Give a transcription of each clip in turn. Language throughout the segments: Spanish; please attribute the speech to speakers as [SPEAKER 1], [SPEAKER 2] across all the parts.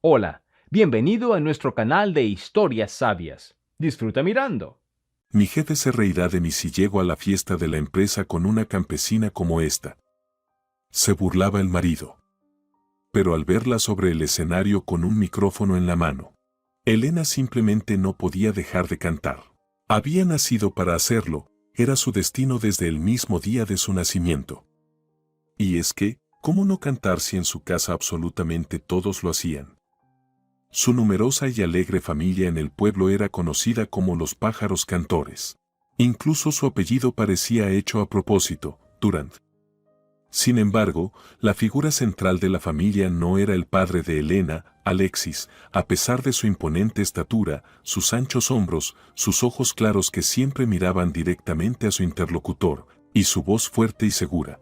[SPEAKER 1] Hola, bienvenido a nuestro canal de historias sabias. Disfruta mirando.
[SPEAKER 2] Mi jefe se reirá de mí si llego a la fiesta de la empresa con una campesina como esta. Se burlaba el marido. Pero al verla sobre el escenario con un micrófono en la mano, Elena simplemente no podía dejar de cantar. Había nacido para hacerlo, era su destino desde el mismo día de su nacimiento. Y es que, ¿cómo no cantar si en su casa absolutamente todos lo hacían? Su numerosa y alegre familia en el pueblo era conocida como los pájaros cantores. Incluso su apellido parecía hecho a propósito, Durand. Sin embargo, la figura central de la familia no era el padre de Elena, Alexis, a pesar de su imponente estatura, sus anchos hombros, sus ojos claros que siempre miraban directamente a su interlocutor, y su voz fuerte y segura.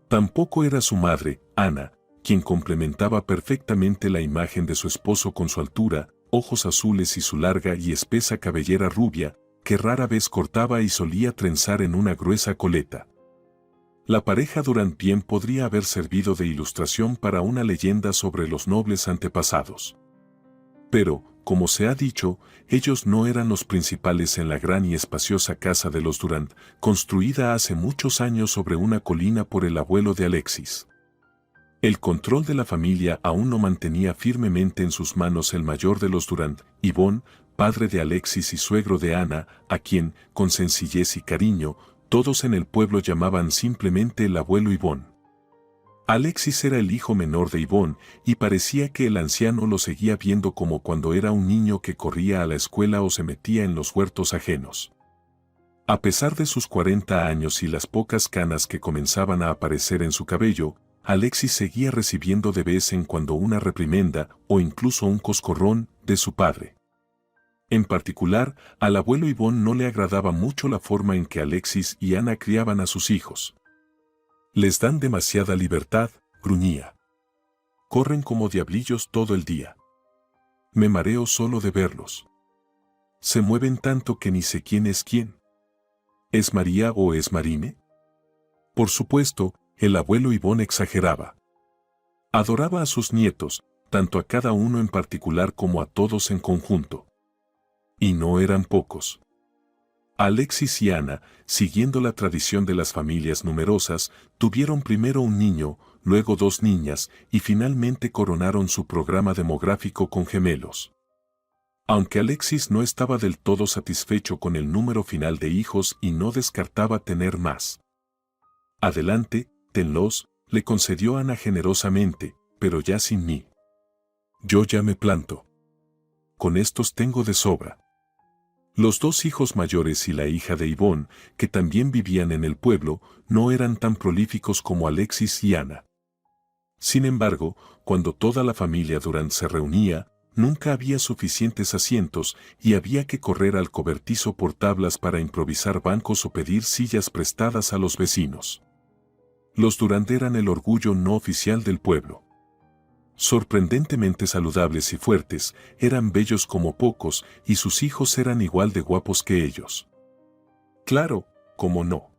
[SPEAKER 2] Tampoco era su madre, Ana, quien complementaba perfectamente la imagen de su esposo con su altura, ojos azules y su larga y espesa cabellera rubia, que rara vez cortaba y solía trenzar en una gruesa coleta. La pareja Durand bien podría haber servido de ilustración para una leyenda sobre los nobles antepasados. Pero, como se ha dicho, ellos no eran los principales en la gran y espaciosa casa de los Durand, construida hace muchos años sobre una colina por el abuelo de Alexis. El control de la familia aún no mantenía firmemente en sus manos el mayor de los Durand, Ivón, padre de Alexis y suegro de Ana, a quien, con sencillez y cariño, todos en el pueblo llamaban simplemente el abuelo Ivón. Alexis era el hijo menor de Ivón, y parecía que el anciano lo seguía viendo como cuando era un niño que corría a la escuela o se metía en los huertos ajenos. A pesar de sus 40 años y las pocas canas que comenzaban a aparecer en su cabello, Alexis seguía recibiendo de vez en cuando una reprimenda o incluso un coscorrón de su padre. En particular, al abuelo Ivón no le agradaba mucho la forma en que Alexis y Ana criaban a sus hijos. Les dan demasiada libertad, gruñía. Corren como diablillos todo el día. Me mareo solo de verlos. Se mueven tanto que ni sé quién es quién. ¿Es María o es Marine? Por supuesto, el abuelo Ivón exageraba. Adoraba a sus nietos, tanto a cada uno en particular como a todos en conjunto. Y no eran pocos. Alexis y Ana, siguiendo la tradición de las familias numerosas, tuvieron primero un niño, luego dos niñas, y finalmente coronaron su programa demográfico con gemelos. Aunque Alexis no estaba del todo satisfecho con el número final de hijos y no descartaba tener más. Adelante, tenlos, le concedió Ana generosamente, pero ya sin mí. Yo ya me planto. Con estos tengo de sobra. Los dos hijos mayores y la hija de Ivón, que también vivían en el pueblo, no eran tan prolíficos como Alexis y Ana. Sin embargo, cuando toda la familia Durand se reunía, nunca había suficientes asientos y había que correr al cobertizo por tablas para improvisar bancos o pedir sillas prestadas a los vecinos. Los Durand eran el orgullo no oficial del pueblo. Sorprendentemente saludables y fuertes, eran bellos como pocos y sus hijos eran igual de guapos que ellos. Claro, cómo no.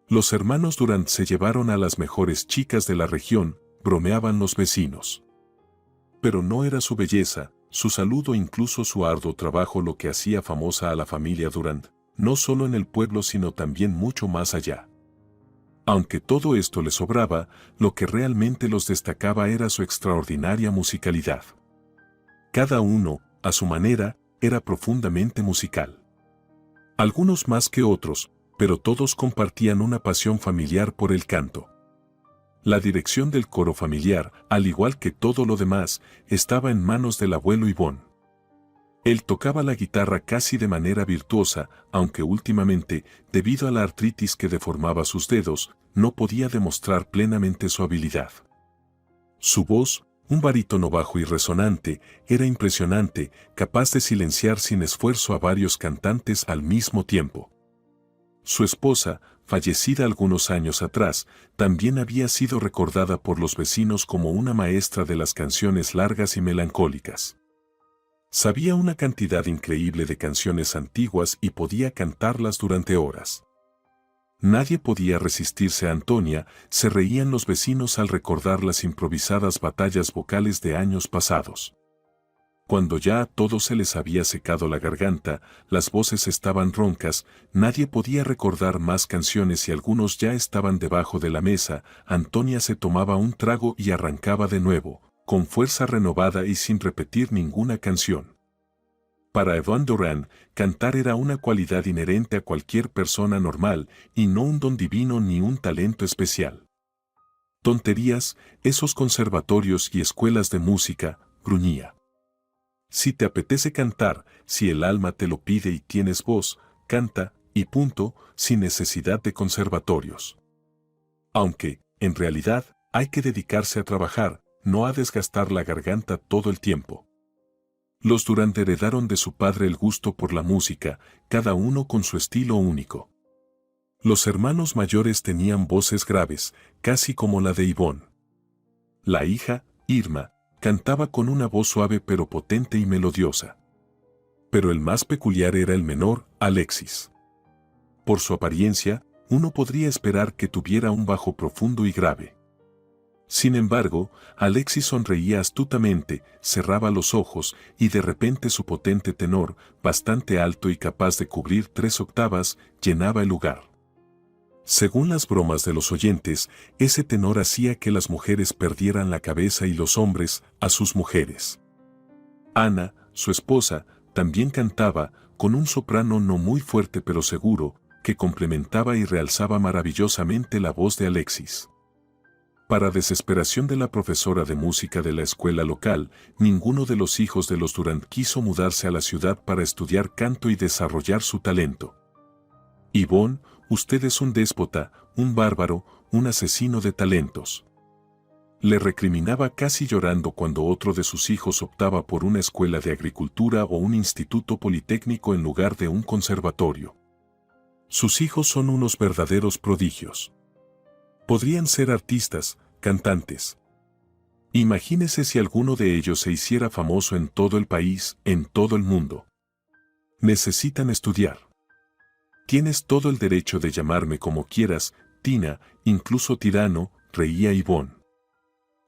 [SPEAKER 2] Los hermanos Durand se llevaron a las mejores chicas de la región, bromeaban los vecinos. Pero no era su belleza, su salud o incluso su arduo trabajo lo que hacía famosa a la familia Durand, no solo en el pueblo sino también mucho más allá. Aunque todo esto les sobraba, lo que realmente los destacaba era su extraordinaria musicalidad. Cada uno, a su manera, era profundamente musical. Algunos más que otros, pero todos compartían una pasión familiar por el canto. La dirección del coro familiar, al igual que todo lo demás, estaba en manos del abuelo Ivón. Él tocaba la guitarra casi de manera virtuosa, aunque últimamente, debido a la artritis que deformaba sus dedos, no podía demostrar plenamente su habilidad. Su voz, un barítono bajo y resonante, era impresionante, capaz de silenciar sin esfuerzo a varios cantantes al mismo tiempo. Su esposa, fallecida algunos años atrás, también había sido recordada por los vecinos como una maestra de las canciones largas y melancólicas. Sabía una cantidad increíble de canciones antiguas y podía cantarlas durante horas. Nadie podía resistirse a Antonia, se reían los vecinos al recordar las improvisadas batallas vocales de años pasados. Cuando ya a todos se les había secado la garganta, las voces estaban roncas, nadie podía recordar más canciones y algunos ya estaban debajo de la mesa, Antonia se tomaba un trago y arrancaba de nuevo, con fuerza renovada y sin repetir ninguna canción. Para Yvonne Durand, cantar era una cualidad inherente a cualquier persona normal y no un don divino ni un talento especial. Tonterías, esos conservatorios y escuelas de música, gruñía. Si te apetece cantar, si el alma te lo pide y tienes voz, canta, y punto, sin necesidad de conservatorios. Aunque, en realidad, hay que dedicarse a trabajar, no a desgastar la garganta todo el tiempo. Los Durand heredaron de su padre el gusto por la música, cada uno con su estilo único. Los hermanos mayores tenían voces graves, casi como la de Yvonne. La hija, Irma, cantaba con una voz suave pero potente y melodiosa. Pero el más peculiar era el menor, Alexis. Por su apariencia, uno podría esperar que tuviera un bajo profundo y grave. Sin embargo, Alexis sonreía astutamente, cerraba los ojos y de repente su potente tenor, bastante alto y capaz de cubrir 3 octavas, llenaba el lugar. Según las bromas de los oyentes, ese tenor hacía que las mujeres perdieran la cabeza y los hombres, a sus mujeres. Ana, su esposa, también cantaba, con un soprano no muy fuerte pero seguro, que complementaba y realzaba maravillosamente la voz de Alexis. Para desesperación de la profesora de música de la escuela local, ninguno de los hijos de los Durand quiso mudarse a la ciudad para estudiar canto y desarrollar su talento. Yvonne, usted es un déspota, un bárbaro, un asesino de talentos. Le recriminaba casi llorando cuando otro de sus hijos optaba por una escuela de agricultura o un instituto politécnico en lugar de un conservatorio. Sus hijos son unos verdaderos prodigios. Podrían ser artistas, cantantes. Imagínese si alguno de ellos se hiciera famoso en todo el país, en todo el mundo. Necesitan estudiar. Tienes todo el derecho de llamarme como quieras, Tina, incluso tirano, reía Yvonne.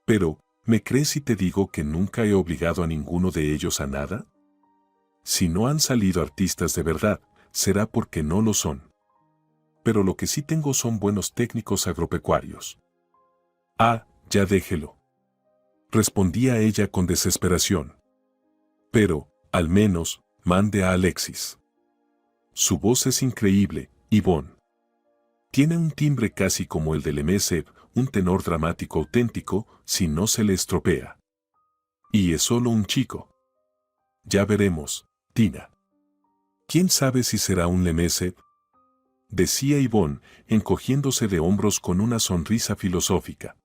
[SPEAKER 2] Pero, ¿me crees si te digo que nunca he obligado a ninguno de ellos a nada? Si no han salido artistas de verdad, será porque no lo son. Pero lo que sí tengo son buenos técnicos agropecuarios. Ah, ya déjelo. Respondía ella con desesperación. Pero, al menos, mande a Alexis. Su voz es increíble, Yvonne. Tiene un timbre casi como el de Lemaitre, un tenor dramático auténtico, si no se le estropea. Y es solo un chico. Ya veremos, Tina. ¿Quién sabe si será un Lemaitre? Decía Yvonne, encogiéndose de hombros con una sonrisa filosófica.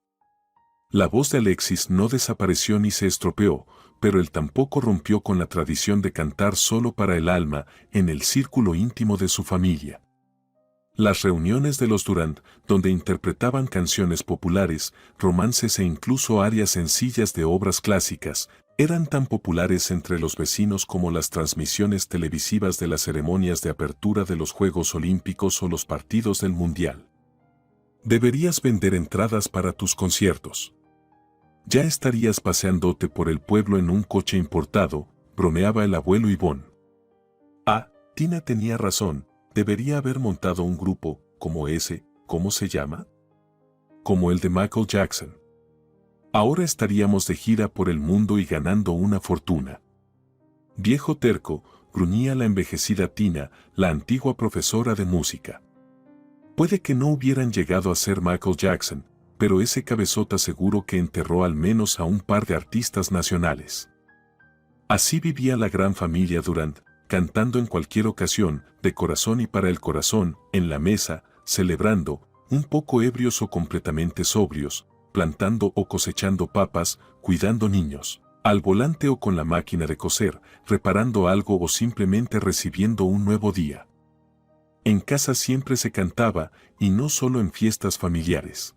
[SPEAKER 2] La voz de Alexis no desapareció ni se estropeó, pero él tampoco rompió con la tradición de cantar solo para el alma, en el círculo íntimo de su familia. Las reuniones de los Durand, donde interpretaban canciones populares, romances e incluso arias sencillas de obras clásicas, eran tan populares entre los vecinos como las transmisiones televisivas de las ceremonias de apertura de los Juegos Olímpicos o los partidos del Mundial. Deberías vender entradas para tus conciertos. Ya estarías paseándote por el pueblo en un coche importado, bromeaba el abuelo Yvonne. Ah, Tina tenía razón, debería haber montado un grupo, como ese, ¿cómo se llama? Como el de Michael Jackson. Ahora estaríamos de gira por el mundo y ganando una fortuna. Viejo terco, gruñía la envejecida Tina, la antigua profesora de música. Puede que no hubieran llegado a ser Michael Jackson, pero ese cabezota seguro que enterró al menos a un par de artistas nacionales. Así vivía la gran familia Durand, cantando en cualquier ocasión, de corazón y para el corazón, en la mesa, celebrando, un poco ebrios o completamente sobrios, plantando o cosechando papas, cuidando niños, al volante o con la máquina de coser, reparando algo o simplemente recibiendo un nuevo día. En casa siempre se cantaba, y no solo en fiestas familiares.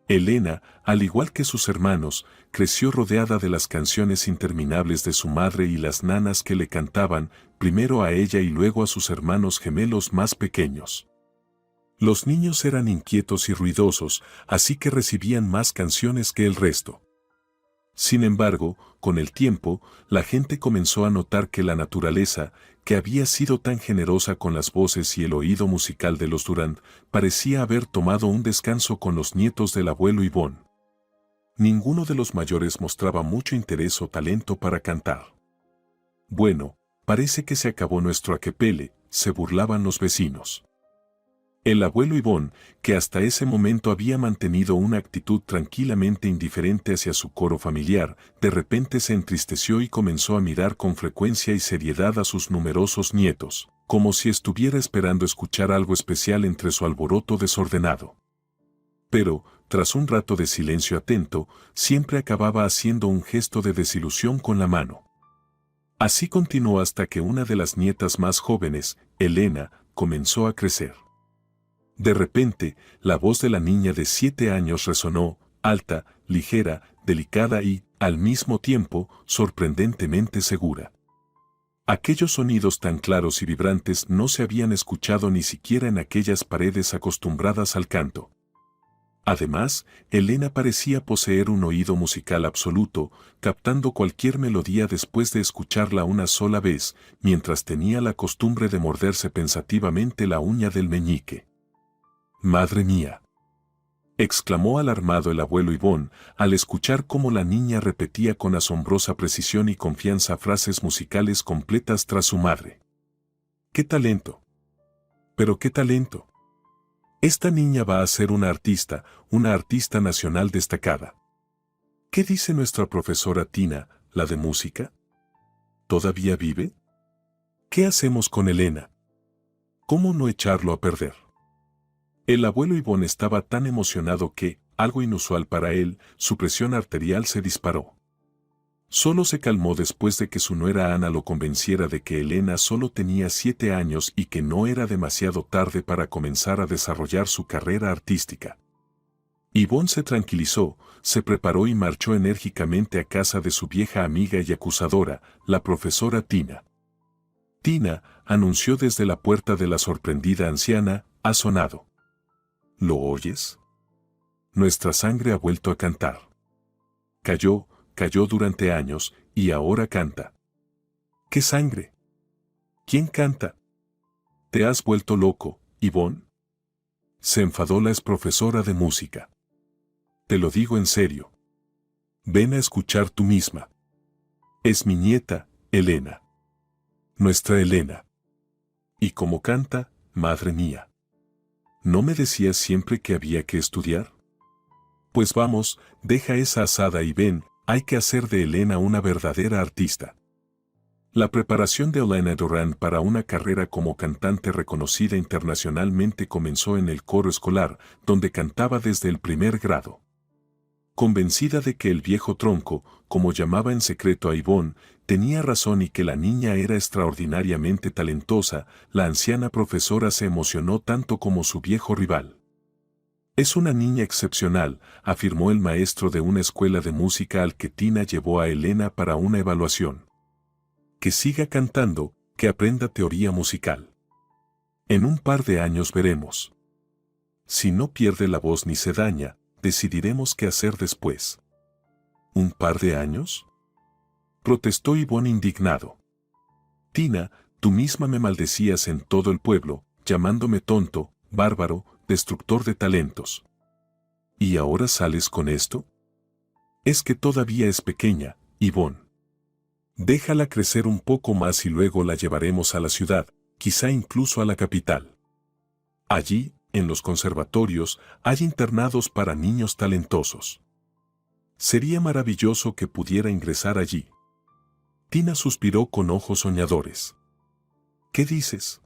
[SPEAKER 2] Elena, al igual que sus hermanos, creció rodeada de las canciones interminables de su madre y las nanas que le cantaban, primero a ella y luego a sus hermanos gemelos más pequeños. Los niños eran inquietos y ruidosos, así que recibían más canciones que el resto. Sin embargo, con el tiempo, la gente comenzó a notar que la naturaleza, que había sido tan generosa con las voces y el oído musical de los Durand, parecía haber tomado un descanso con los nietos del abuelo Yvonne. Ninguno de los mayores mostraba mucho interés o talento para cantar. Bueno, parece que se acabó nuestro aquepele, se burlaban los vecinos. El abuelo Yvonne, que hasta ese momento había mantenido una actitud tranquilamente indiferente hacia su coro familiar, de repente se entristeció y comenzó a mirar con frecuencia y seriedad a sus numerosos nietos, como si estuviera esperando escuchar algo especial entre su alboroto desordenado. Pero, tras un rato de silencio atento, siempre acababa haciendo un gesto de desilusión con la mano. Así continuó hasta que una de las nietas más jóvenes, Elena, comenzó a crecer. De repente, la voz de la niña de 7 años resonó, alta, ligera, delicada y, al mismo tiempo, sorprendentemente segura. Aquellos sonidos tan claros y vibrantes no se habían escuchado ni siquiera en aquellas paredes acostumbradas al canto. Además, Elena parecía poseer un oído musical absoluto, captando cualquier melodía después de escucharla una sola vez, mientras tenía la costumbre de morderse pensativamente la uña del meñique. «¡Madre mía!», exclamó alarmado el abuelo Yvonne al escuchar cómo la niña repetía con asombrosa precisión y confianza frases musicales completas tras su madre. ¡Qué talento! ¡Pero qué talento! Esta niña va a ser una artista nacional destacada. ¿Qué dice nuestra profesora Tina, la de música? ¿Todavía vive? ¿Qué hacemos con Elena? ¿Cómo no echarlo a perder? El abuelo Yvonne estaba tan emocionado que, algo inusual para él, su presión arterial se disparó. Solo se calmó después de que su nuera Ana lo convenciera de que Elena solo tenía 7 años y que no era demasiado tarde para comenzar a desarrollar su carrera artística. Yvonne se tranquilizó, se preparó y marchó enérgicamente a casa de su vieja amiga y acusadora, la profesora Tina. Tina, anunció desde la puerta de la sorprendida anciana, ha sonado. ¿Lo oyes? Nuestra sangre ha vuelto a cantar. Cayó durante años, y ahora canta. ¿Qué sangre? ¿Quién canta? ¿Te has vuelto loco, Yvonne? Se enfadó la exprofesora de música. Te lo digo en serio. Ven a escuchar tú misma. Es mi nieta, Elena. Nuestra Elena. Y como canta, madre mía. ¿No me decías siempre que había que estudiar? Pues vamos, deja esa asada y ven, hay que hacer de Elena una verdadera artista. La preparación de Elena Durand para una carrera como cantante reconocida internacionalmente comenzó en el coro escolar, donde cantaba desde el primer grado. Convencida de que el viejo tronco, como llamaba en secreto a Yvonne, tenía razón y que la niña era extraordinariamente talentosa, la anciana profesora se emocionó tanto como su viejo rival. Es una niña excepcional, afirmó el maestro de una escuela de música al que Tina llevó a Elena para una evaluación. Que siga cantando, que aprenda teoría musical. En un par de años veremos. Si no pierde la voz ni se daña, decidiremos qué hacer después. ¿Un par de años?, protestó Yvonne indignado. Tina, tú misma me maldecías en todo el pueblo, llamándome tonto, bárbaro, destructor de talentos. ¿Y ahora sales con esto? Es que todavía es pequeña, Yvonne. Déjala crecer un poco más y luego la llevaremos a la ciudad, quizá incluso a la capital. Allí, en los conservatorios, hay internados para niños talentosos. Sería maravilloso que pudiera ingresar allí. Tina suspiró con ojos soñadores. ¿Qué dices?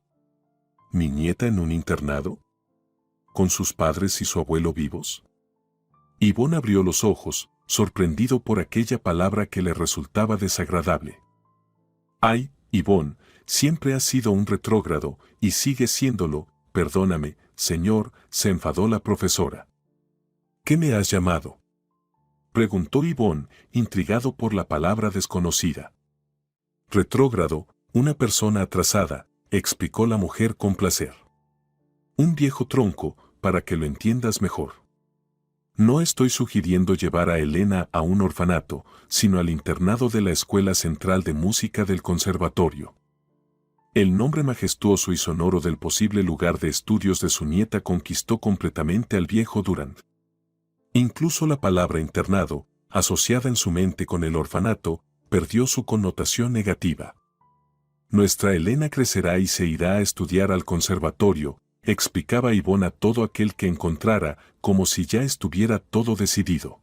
[SPEAKER 2] ¿Mi nieta en un internado? ¿Con sus padres y su abuelo vivos? Yvonne abrió los ojos, sorprendido por aquella palabra que le resultaba desagradable. Ay, Yvonne, siempre has sido un retrógrado, y sigues siéndolo, perdóname, señor, se enfadó la profesora. ¿Qué me has llamado?, preguntó Yvonne, intrigado por la palabra desconocida. Retrógrado, una persona atrasada, explicó la mujer con placer. Un viejo tronco, para que lo entiendas mejor. No estoy sugiriendo llevar a Elena a un orfanato, sino al internado de la Escuela Central de Música del Conservatorio. El nombre majestuoso y sonoro del posible lugar de estudios de su nieta conquistó completamente al viejo Durand. Incluso la palabra internado, asociada en su mente con el orfanato, perdió su connotación negativa. Nuestra Elena crecerá y se irá a estudiar al conservatorio, explicaba Ivonne a todo aquel que encontrara, como si ya estuviera todo decidido.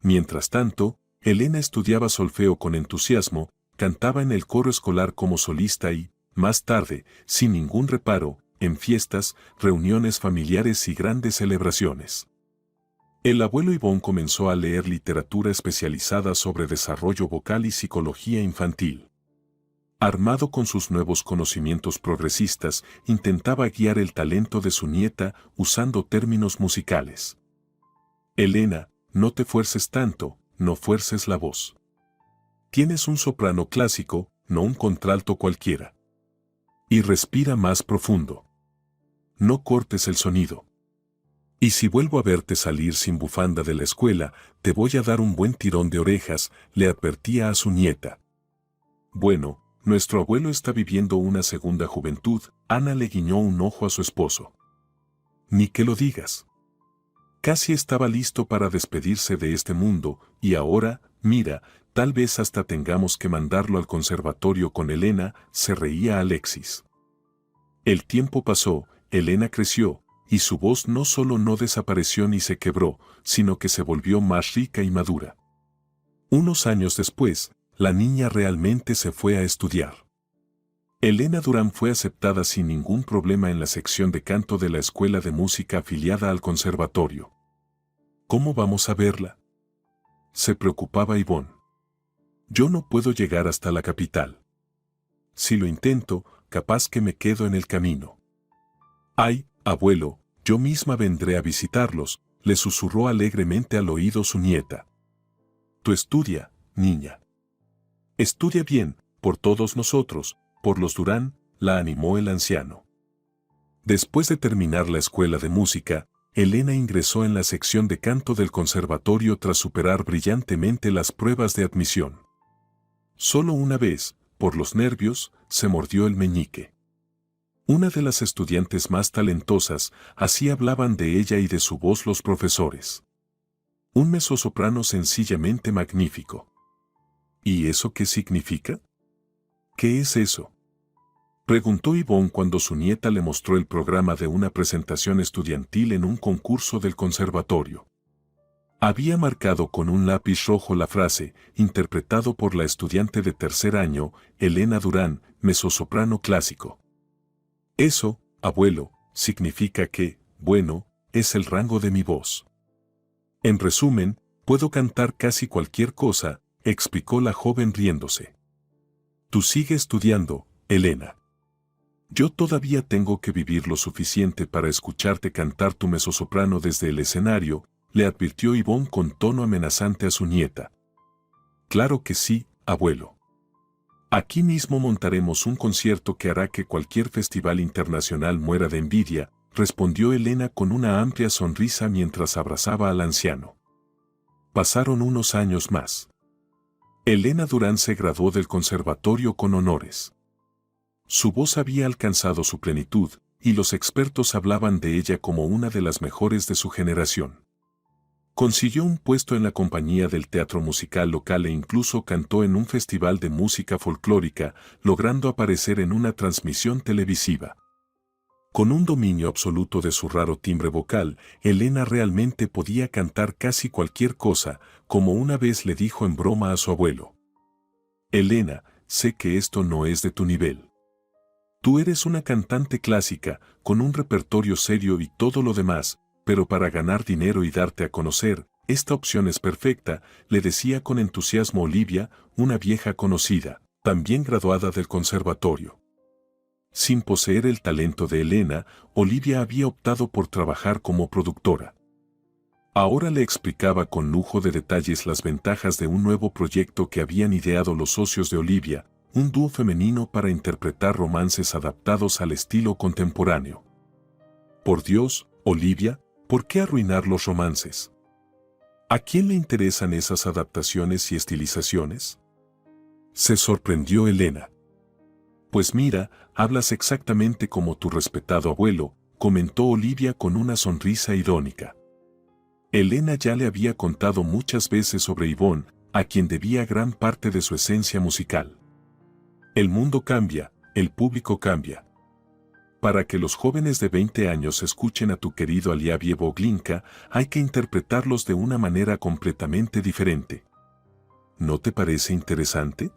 [SPEAKER 2] Mientras tanto, Elena estudiaba solfeo con entusiasmo, cantaba en el coro escolar como solista y, más tarde, sin ningún reparo, en fiestas, reuniones familiares y grandes celebraciones. El abuelo Ivonne comenzó a leer literatura especializada sobre desarrollo vocal y psicología infantil. Armado con sus nuevos conocimientos progresistas, intentaba guiar el talento de su nieta usando términos musicales. Elena, no te fuerces tanto, no fuerces la voz. Tienes un soprano clásico, no un contralto cualquiera. Y respira más profundo. No cortes el sonido. Y si vuelvo a verte salir sin bufanda de la escuela, te voy a dar un buen tirón de orejas, le advertía a su nieta. Bueno, nuestro abuelo está viviendo una segunda juventud, Ana le guiñó un ojo a su esposo. Ni que lo digas. Casi estaba listo para despedirse de este mundo, y ahora, mira, tal vez hasta tengamos que mandarlo al conservatorio con Elena, se reía Alexis. El tiempo pasó, Elena creció, y su voz no solo no desapareció ni se quebró, sino que se volvió más rica y madura. Unos años después, la niña realmente se fue a estudiar. Elena Durand fue aceptada sin ningún problema en la sección de canto de la escuela de música afiliada al conservatorio. ¿Cómo vamos a verla?, se preocupaba Ivonne. Yo no puedo llegar hasta la capital. Si lo intento, capaz que me quedo en el camino. Ay, abuelo, yo misma vendré a visitarlos, le susurró alegremente al oído su nieta. Tú estudia, niña. Estudia bien, por todos nosotros, por los Durand, la animó el anciano. Después de terminar la escuela de música, Elena ingresó en la sección de canto del conservatorio tras superar brillantemente las pruebas de admisión. Solo una vez, por los nervios, se mordió el meñique. Una de las estudiantes más talentosas, así hablaban de ella y de su voz los profesores. Un mezzosoprano sencillamente magnífico. ¿Y eso qué significa? ¿Qué es eso?, preguntó Ivonne cuando su nieta le mostró el programa de una presentación estudiantil en un concurso del conservatorio. Había marcado con un lápiz rojo la frase, interpretado por la estudiante de tercer año, Elena Durand, mezzosoprano clásico. Eso, abuelo, significa que, bueno, es el rango de mi voz. En resumen, puedo cantar casi cualquier cosa, explicó la joven riéndose. Tú sigue estudiando, Elena. Yo todavía tengo que vivir lo suficiente para escucharte cantar tu mezzosoprano desde el escenario, le advirtió Ivonne con tono amenazante a su nieta. Claro que sí, abuelo. Aquí mismo montaremos un concierto que hará que cualquier festival internacional muera de envidia, respondió Elena con una amplia sonrisa mientras abrazaba al anciano. Pasaron unos años más. Elena Durand se graduó del conservatorio con honores. Su voz había alcanzado su plenitud, y los expertos hablaban de ella como una de las mejores de su generación. Consiguió un puesto en la compañía del teatro musical local e incluso cantó en un festival de música folclórica, logrando aparecer en una transmisión televisiva. Con un dominio absoluto de su raro timbre vocal, Elena realmente podía cantar casi cualquier cosa, como una vez le dijo en broma a su abuelo. Elena, sé que esto no es de tu nivel. Tú eres una cantante clásica, con un repertorio serio y todo lo demás, pero para ganar dinero y darte a conocer, esta opción es perfecta, le decía con entusiasmo Olivia, una vieja conocida, también graduada del conservatorio. Sin poseer el talento de Elena, Olivia había optado por trabajar como productora. Ahora le explicaba con lujo de detalles las ventajas de un nuevo proyecto que habían ideado los socios de Olivia, un dúo femenino para interpretar romances adaptados al estilo contemporáneo. Por Dios, Olivia, ¿por qué arruinar los romances? ¿A quién le interesan esas adaptaciones y estilizaciones? Se sorprendió Elena. Pues mira, hablas exactamente como tu respetado abuelo, comentó Olivia con una sonrisa irónica. Elena ya le había contado muchas veces sobre Yvonne, a quien debía gran parte de su esencia musical. El mundo cambia, el público cambia. Para que los jóvenes de 20 años escuchen a tu querido Aliavievo Glinka, hay que interpretarlos de una manera completamente diferente. ¿No te parece interesante?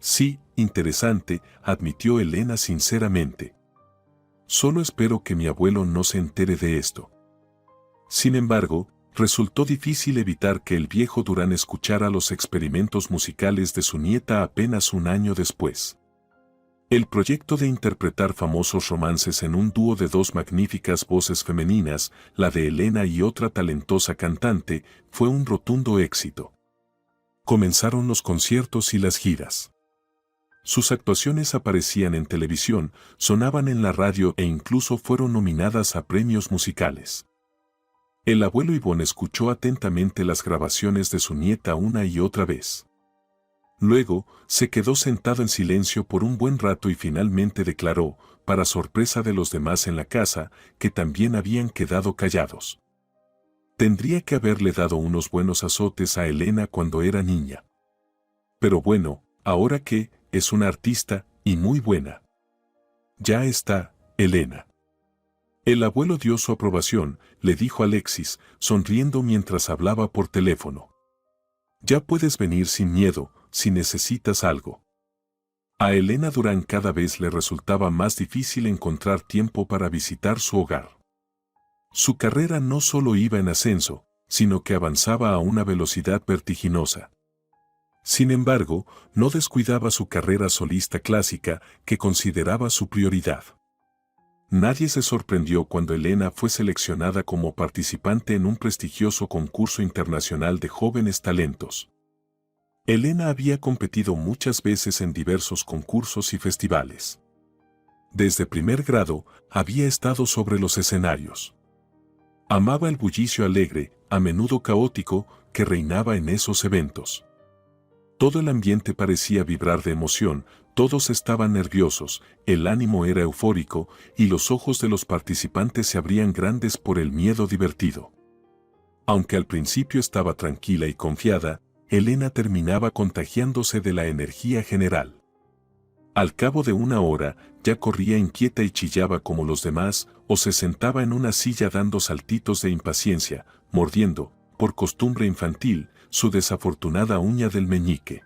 [SPEAKER 2] Sí, interesante, admitió Elena sinceramente. Solo espero que mi abuelo no se entere de esto. Sin embargo, resultó difícil evitar que el viejo Durán escuchara los experimentos musicales de su nieta apenas un año después. El proyecto de interpretar famosos romances en un dúo de dos magníficas voces femeninas, la de Elena y otra talentosa cantante, fue un rotundo éxito. Comenzaron los conciertos y las giras. Sus actuaciones aparecían en televisión, sonaban en la radio e incluso fueron nominadas a premios musicales. El abuelo Yvonne escuchó atentamente las grabaciones de su nieta una y otra vez. Luego, se quedó sentado en silencio por un buen rato y finalmente declaró, para sorpresa de los demás en la casa, que también habían quedado callados. Tendría que haberle dado unos buenos azotes a Elena cuando era niña. Pero bueno, ahora que, es una artista, y muy buena. Ya está, Elena. El abuelo dio su aprobación, le dijo Alexis, sonriendo mientras hablaba por teléfono. Ya puedes venir sin miedo, si necesitas algo. A Elena Durán cada vez le resultaba más difícil encontrar tiempo para visitar su hogar. Su carrera no solo iba en ascenso, sino que avanzaba a una velocidad vertiginosa. Sin embargo, no descuidaba su carrera solista clásica, que consideraba su prioridad. Nadie se sorprendió cuando Elena fue seleccionada como participante en un prestigioso concurso internacional de jóvenes talentos. Elena había competido muchas veces en diversos concursos y festivales. Desde primer grado, había estado sobre los escenarios. Amaba el bullicio alegre, a menudo caótico, que reinaba en esos eventos. Todo el ambiente parecía vibrar de emoción, todos estaban nerviosos, el ánimo era eufórico, y los ojos de los participantes se abrían grandes por el miedo divertido. Aunque al principio estaba tranquila y confiada, Elena terminaba contagiándose de la energía general. Al cabo de una hora, ya corría inquieta y chillaba como los demás, o se sentaba en una silla dando saltitos de impaciencia, mordiendo, por costumbre infantil, su desafortunada uña del meñique.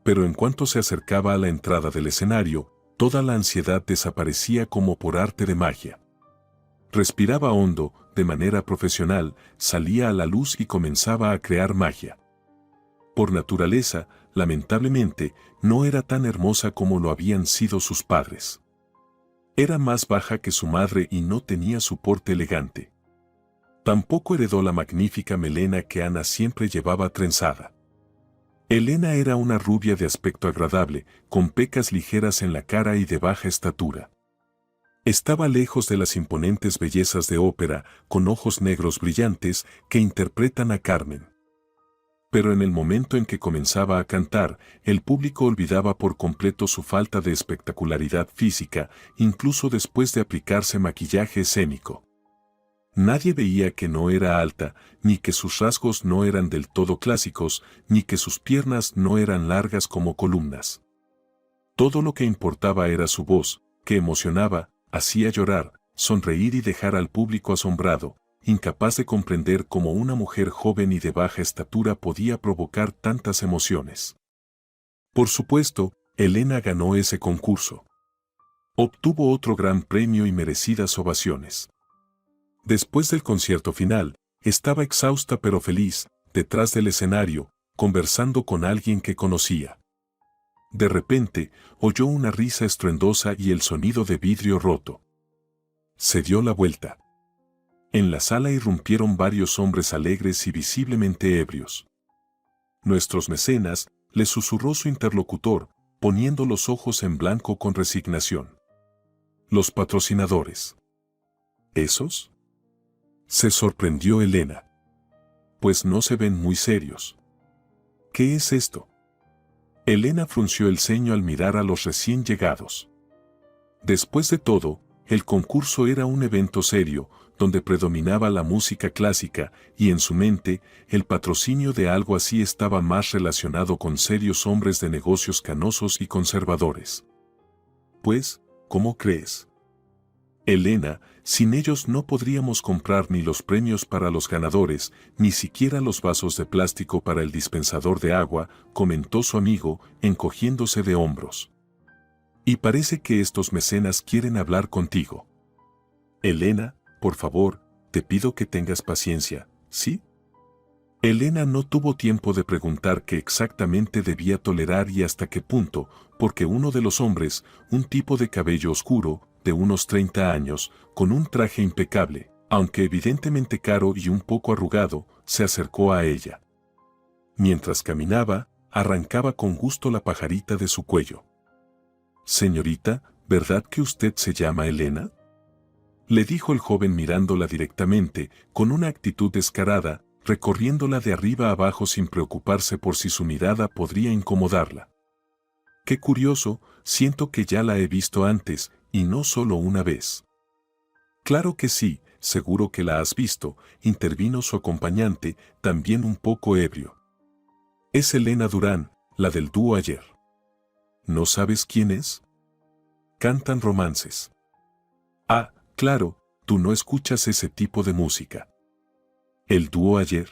[SPEAKER 2] Pero en cuanto se acercaba a la entrada del escenario, toda la ansiedad desaparecía como por arte de magia. Respiraba hondo, de manera profesional, salía a la luz y comenzaba a crear magia. Por naturaleza, lamentablemente, no era tan hermosa como lo habían sido sus padres. Era más baja que su madre y no tenía su porte elegante. Tampoco heredó la magnífica melena que Ana siempre llevaba trenzada. Elena era una rubia de aspecto agradable, con pecas ligeras en la cara y de baja estatura. Estaba lejos de las imponentes bellezas de ópera, con ojos negros brillantes, que interpretan a Carmen. Pero en el momento en que comenzaba a cantar, el público olvidaba por completo su falta de espectacularidad física, incluso después de aplicarse maquillaje escénico. Nadie veía que no era alta, ni que sus rasgos no eran del todo clásicos, ni que sus piernas no eran largas como columnas. Todo lo que importaba era su voz, que emocionaba, hacía llorar, sonreír y dejar al público asombrado, incapaz de comprender cómo una mujer joven y de baja estatura podía provocar tantas emociones. Por supuesto, Elena ganó ese concurso. Obtuvo otro gran premio y merecidas ovaciones. Después del concierto final, estaba exhausta pero feliz, detrás del escenario, conversando con alguien que conocía. De repente, oyó una risa estruendosa y el sonido de vidrio roto. Se dio la vuelta. En la sala irrumpieron varios hombres alegres y visiblemente ebrios. «Nuestros mecenas», le susurró su interlocutor, poniendo los ojos en blanco con resignación. «Los patrocinadores». ¿Esos? Se sorprendió Elena. Pues no se ven muy serios. ¿Qué es esto? Elena frunció el ceño al mirar a los recién llegados. Después de todo, el concurso era un evento serio, donde predominaba la música clásica, y en su mente, el patrocinio de algo así estaba más relacionado con serios hombres de negocios canosos y conservadores. Pues, ¿cómo crees? Elena, sin ellos no podríamos comprar ni los premios para los ganadores, ni siquiera los vasos de plástico para el dispensador de agua, comentó su amigo, encogiéndose de hombros. Y parece que estos mecenas quieren hablar contigo. Elena, por favor, te pido que tengas paciencia, ¿sí? Elena no tuvo tiempo de preguntar qué exactamente debía tolerar y hasta qué punto, porque uno de los hombres, un tipo de cabello oscuro, de unos 30 años, con un traje impecable, aunque evidentemente caro y un poco arrugado, se acercó a ella. Mientras caminaba, arrancaba con gusto la pajarita de su cuello. Señorita, ¿verdad que usted se llama Elena? Le dijo el joven mirándola directamente, con una actitud descarada, recorriéndola de arriba a abajo sin preocuparse por si su mirada podría incomodarla. Qué curioso, siento que ya la he visto antes, y no solo una vez. Claro que sí, seguro que la has visto, intervino su acompañante, también un poco ebrio. Es Elena Durán, la del dúo ayer. ¿No sabes quién es? Cantan romances. Ah, claro, tú no escuchas ese tipo de música. ¿El dúo ayer?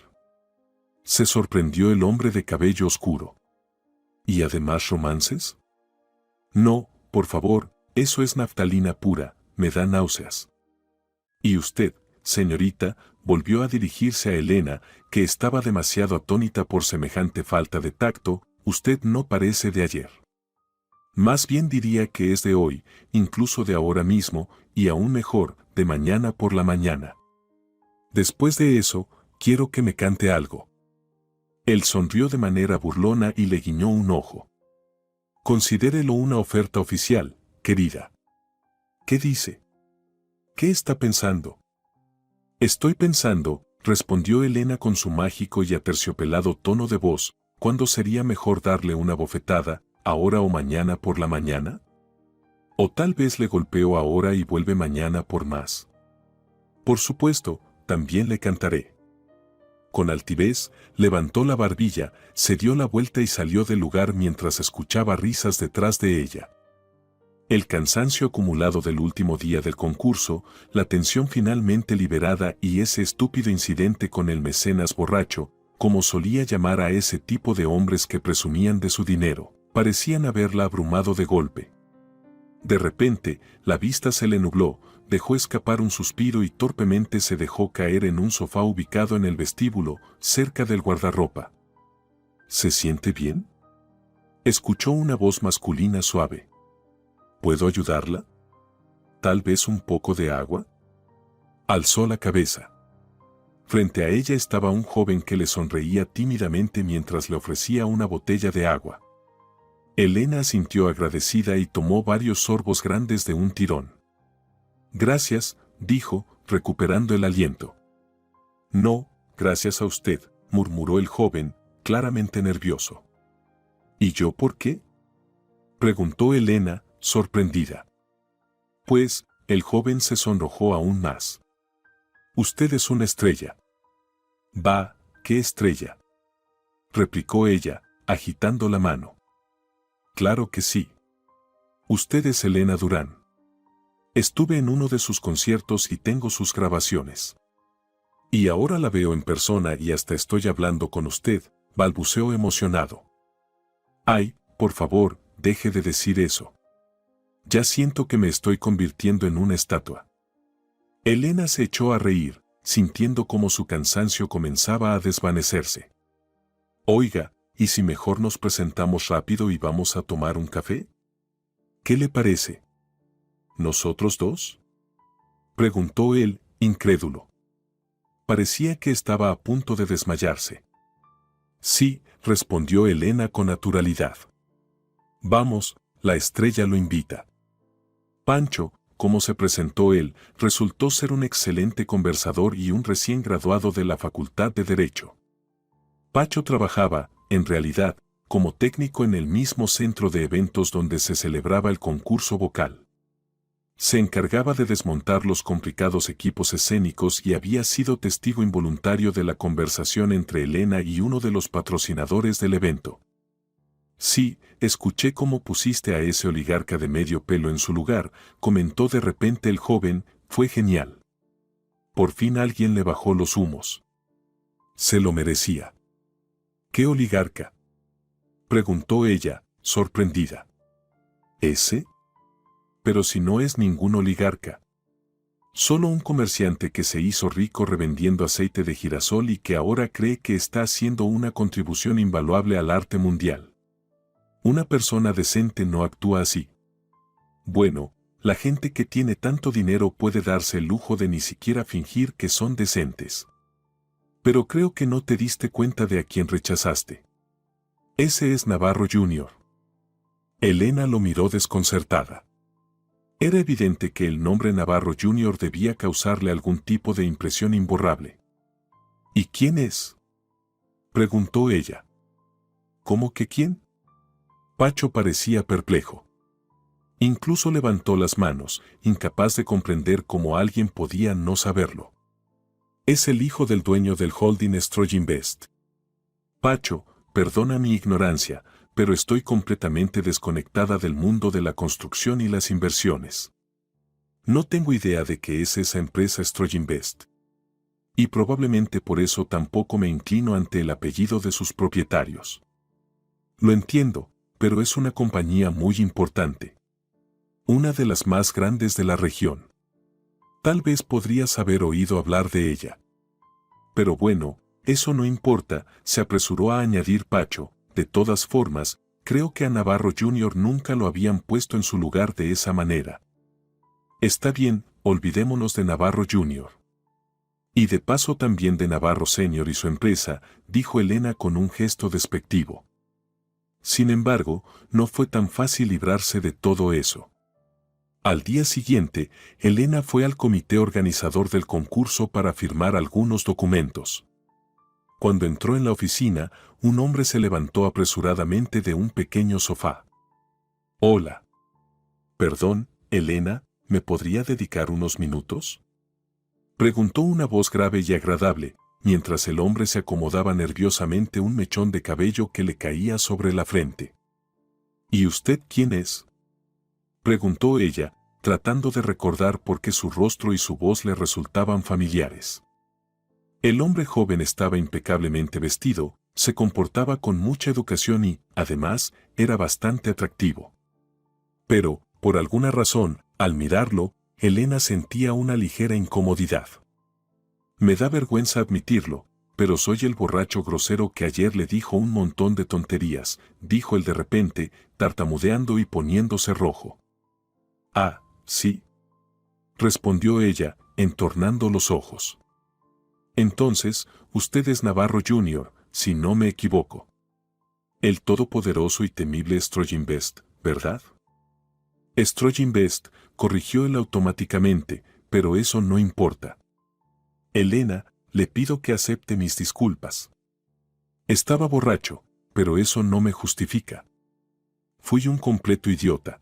[SPEAKER 2] Se sorprendió el hombre de cabello oscuro. ¿Y además romances? No, por favor, eso es naftalina pura, me da náuseas. Y usted, señorita, volvió a dirigirse a Elena, que estaba demasiado atónita por semejante falta de tacto, usted no parece de ayer. Más bien diría que es de hoy, incluso de ahora mismo, y aún mejor, de mañana por la mañana. Después de eso, quiero que me cante algo. Él sonrió de manera burlona y le guiñó un ojo. Considérelo una oferta oficial, querida. ¿Qué dice? ¿Qué está pensando? Estoy pensando, respondió Elena con su mágico y aterciopelado tono de voz, ¿cuándo sería mejor darle una bofetada, ahora o mañana por la mañana? O tal vez le golpeo ahora y vuelve mañana por más. Por supuesto, también le cantaré. Con altivez, levantó la barbilla, se dio la vuelta y salió del lugar mientras escuchaba risas detrás de ella. El cansancio acumulado del último día del concurso, la tensión finalmente liberada y ese estúpido incidente con el mecenas borracho, como solía llamar a ese tipo de hombres que presumían de su dinero, parecían haberla abrumado de golpe. De repente, la vista se le nubló, dejó escapar un suspiro y torpemente se dejó caer en un sofá ubicado en el vestíbulo, cerca del guardarropa. ¿Se siente bien? Escuchó una voz masculina suave. ¿Puedo ayudarla? ¿Tal vez un poco de agua? Alzó la cabeza. Frente a ella estaba un joven que le sonreía tímidamente mientras le ofrecía una botella de agua. Elena asintió agradecida y tomó varios sorbos grandes de un tirón. Gracias, dijo, recuperando el aliento. No, gracias a usted, murmuró el joven, claramente nervioso. ¿Y yo por qué? Preguntó Elena, sorprendida. Pues, el joven se sonrojó aún más. Usted es una estrella. Va, ¿qué estrella? Replicó ella, agitando la mano. Claro que sí. Usted es Elena Durán. Estuve en uno de sus conciertos y tengo sus grabaciones. Y ahora la veo en persona y hasta estoy hablando con usted, balbuceó emocionado. Ay, por favor, deje de decir eso. Ya siento que me estoy convirtiendo en una estatua. Elena se echó a reír, sintiendo cómo su cansancio comenzaba a desvanecerse. Oiga, ¿y si mejor nos presentamos rápido y vamos a tomar un café? ¿Qué le parece? ¿Nosotros dos? Preguntó él, incrédulo. Parecía que estaba a punto de desmayarse. Sí, respondió Elena con naturalidad. Vamos, la estrella lo invita. Pancho, cómo se presentó él, resultó ser un excelente conversador y un recién graduado de la Facultad de Derecho. Pacho trabajaba, en realidad, como técnico en el mismo centro de eventos donde se celebraba el concurso vocal. Se encargaba de desmontar los complicados equipos escénicos y había sido testigo involuntario de la conversación entre Elena y uno de los patrocinadores del evento. Sí, escuché cómo pusiste a ese oligarca de medio pelo en su lugar, comentó de repente el joven, fue genial. Por fin alguien le bajó los humos. Se lo merecía. ¿Qué oligarca?, preguntó ella, sorprendida. ¿Ese? Pero si no es ningún oligarca. Solo un comerciante que se hizo rico revendiendo aceite de girasol y que ahora cree que está haciendo una contribución invaluable al arte mundial. Una persona decente no actúa así. Bueno, la gente que tiene tanto dinero puede darse el lujo de ni siquiera fingir que son decentes. Pero creo que no te diste cuenta de a quién rechazaste. Ese es Navarro Jr. Elena lo miró desconcertada. Era evidente que el nombre Navarro Jr. debía causarle algún tipo de impresión imborrable. ¿Y quién es?, preguntó ella. ¿Cómo que quién? Pacho parecía perplejo. Incluso levantó las manos, incapaz de comprender cómo alguien podía no saberlo. Es el hijo del dueño del holding Stroginvest. Pacho, perdona mi ignorancia, pero estoy completamente desconectada del mundo de la construcción y las inversiones. No tengo idea de qué es esa empresa Stroginvest. Y probablemente por eso tampoco me inclino ante el apellido de sus propietarios. Lo entiendo, pero es una compañía muy importante. Una de las más grandes de la región. Tal vez podrías haber oído hablar de ella. Pero bueno, eso no importa, se apresuró a añadir Pacho. De todas formas, creo que a Navarro Jr. nunca lo habían puesto en su lugar de esa manera. Está bien, olvidémonos de Navarro Jr. Y de paso también de Navarro Sr. y su empresa, dijo Elena con un gesto despectivo. Sin embargo, no fue tan fácil librarse de todo eso. Al día siguiente, Elena fue al comité organizador del concurso para firmar algunos documentos. Cuando entró en la oficina, un hombre se levantó apresuradamente de un pequeño sofá. Hola. Perdón, Elena, ¿me podría dedicar unos minutos?, preguntó una voz grave y agradable, mientras el hombre se acomodaba nerviosamente un mechón de cabello que le caía sobre la frente. ¿Y usted quién es?, preguntó ella, tratando de recordar por qué su rostro y su voz le resultaban familiares. El hombre joven estaba impecablemente vestido, se comportaba con mucha educación y, además, era bastante atractivo. Pero, por alguna razón, al mirarlo, Elena sentía una ligera incomodidad. Me da vergüenza admitirlo, pero soy el borracho grosero que ayer le dijo un montón de tonterías, dijo él de repente, tartamudeando y poniéndose rojo. Ah, sí, respondió ella, entornando los ojos. Entonces, usted es Navarro Jr., si no me equivoco. El todopoderoso y temible Stroginvest, ¿verdad? Stroginvest, corrigió él automáticamente, pero eso no importa. Elena, le pido que acepte mis disculpas. Estaba borracho, pero eso no me justifica. Fui un completo idiota.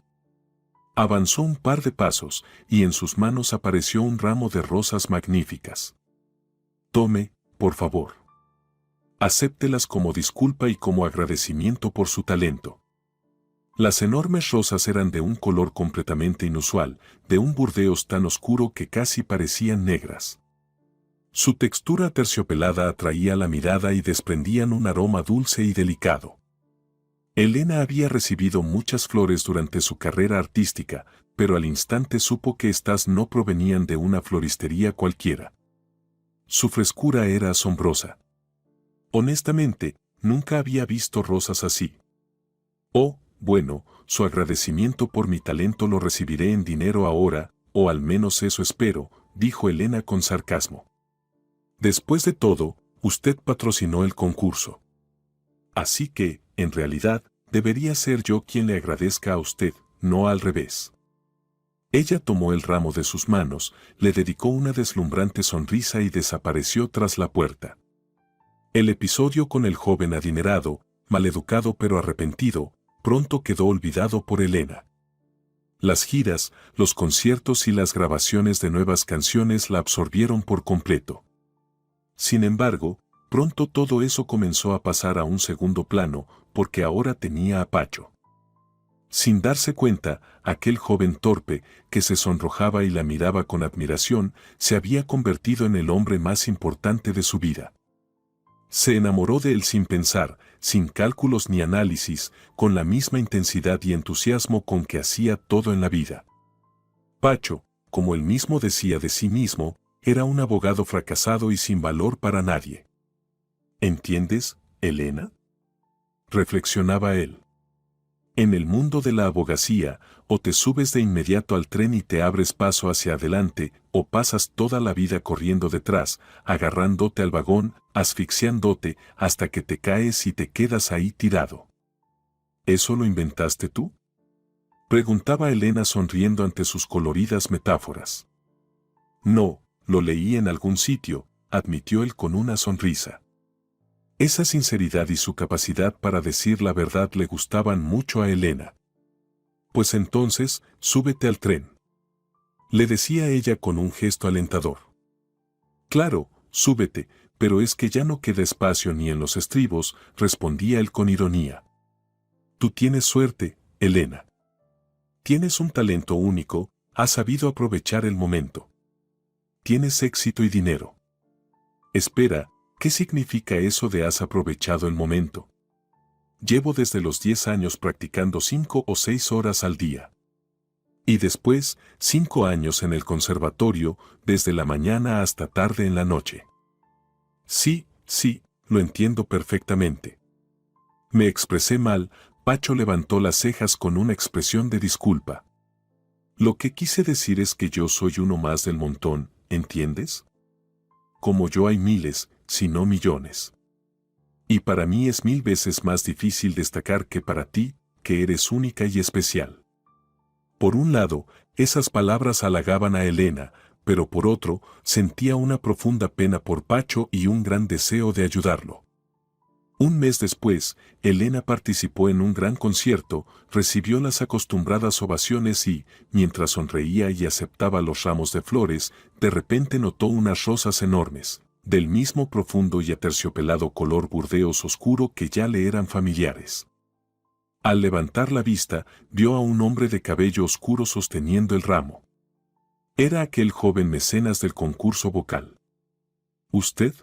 [SPEAKER 2] Avanzó un par de pasos, y en sus manos apareció un ramo de rosas magníficas. Tome, por favor. Acéptelas como disculpa y como agradecimiento por su talento. Las enormes rosas eran de un color completamente inusual, de un burdeos tan oscuro que casi parecían negras. Su textura terciopelada atraía la mirada y desprendían un aroma dulce y delicado. Elena había recibido muchas flores durante su carrera artística, pero al instante supo que éstas no provenían de una floristería cualquiera. Su frescura era asombrosa. Honestamente, nunca había visto rosas así. Oh, bueno, su agradecimiento por mi talento lo recibiré en dinero ahora, o al menos eso espero, dijo Elena con sarcasmo. Después de todo, usted patrocinó el concurso. Así que, en realidad, debería ser yo quien le agradezca a usted, no al revés. Ella tomó el ramo de sus manos, le dedicó una deslumbrante sonrisa y desapareció tras la puerta. El episodio con el joven adinerado, maleducado pero arrepentido, pronto quedó olvidado por Elena. Las giras, los conciertos y las grabaciones de nuevas canciones la absorbieron por completo. Sin embargo, pronto todo eso comenzó a pasar a un segundo plano, porque ahora tenía a Pacho. Sin darse cuenta, aquel joven torpe, que se sonrojaba y la miraba con admiración, se había convertido en el hombre más importante de su vida. Se enamoró de él sin pensar, sin cálculos ni análisis, con la misma intensidad y entusiasmo con que hacía todo en la vida. Pacho, como él mismo decía de sí mismo, era un abogado fracasado y sin valor para nadie. ¿Entiendes, Elena?, reflexionaba él. En el mundo de la abogacía, o te subes de inmediato al tren y te abres paso hacia adelante, o pasas toda la vida corriendo detrás, agarrándote al vagón, asfixiándote, hasta que te caes y te quedas ahí tirado. ¿Eso lo inventaste tú?, preguntaba Elena sonriendo ante sus coloridas metáforas. No, lo leí en algún sitio, admitió él con una sonrisa. Esa sinceridad y su capacidad para decir la verdad le gustaban mucho a Elena. Pues entonces, súbete al tren, le decía ella con un gesto alentador. Claro, súbete, pero es que ya no queda espacio ni en los estribos, respondía él con ironía. Tú tienes suerte, Elena. Tienes un talento único, has sabido aprovechar el momento. Tienes éxito y dinero. Espera, ¿qué significa eso de has aprovechado el momento? Llevo desde los 10 años practicando 5 o 6 horas al día. Y después, 5 años en el conservatorio, desde la mañana hasta tarde en la noche. Sí, lo entiendo perfectamente. Me expresé mal, Pacho levantó las cejas con una expresión de disculpa. Lo que quise decir es que yo soy uno más del montón, ¿entiendes? Como yo hay miles, si no millones. Y para mí es 1000 veces más difícil destacar que para ti, que eres única y especial. Por un lado, esas palabras halagaban a Elena, pero por otro, sentía una profunda pena por Pacho y un gran deseo de ayudarlo. Un mes después, Elena participó en un gran concierto, recibió las acostumbradas ovaciones y, mientras sonreía y aceptaba los ramos de flores, de repente notó unas rosas enormes, del mismo profundo y aterciopelado color burdeos oscuro que ya le eran familiares. Al levantar la vista, vio a un hombre de cabello oscuro sosteniendo el ramo. Era aquel joven mecenas del concurso vocal. ¿Usted?,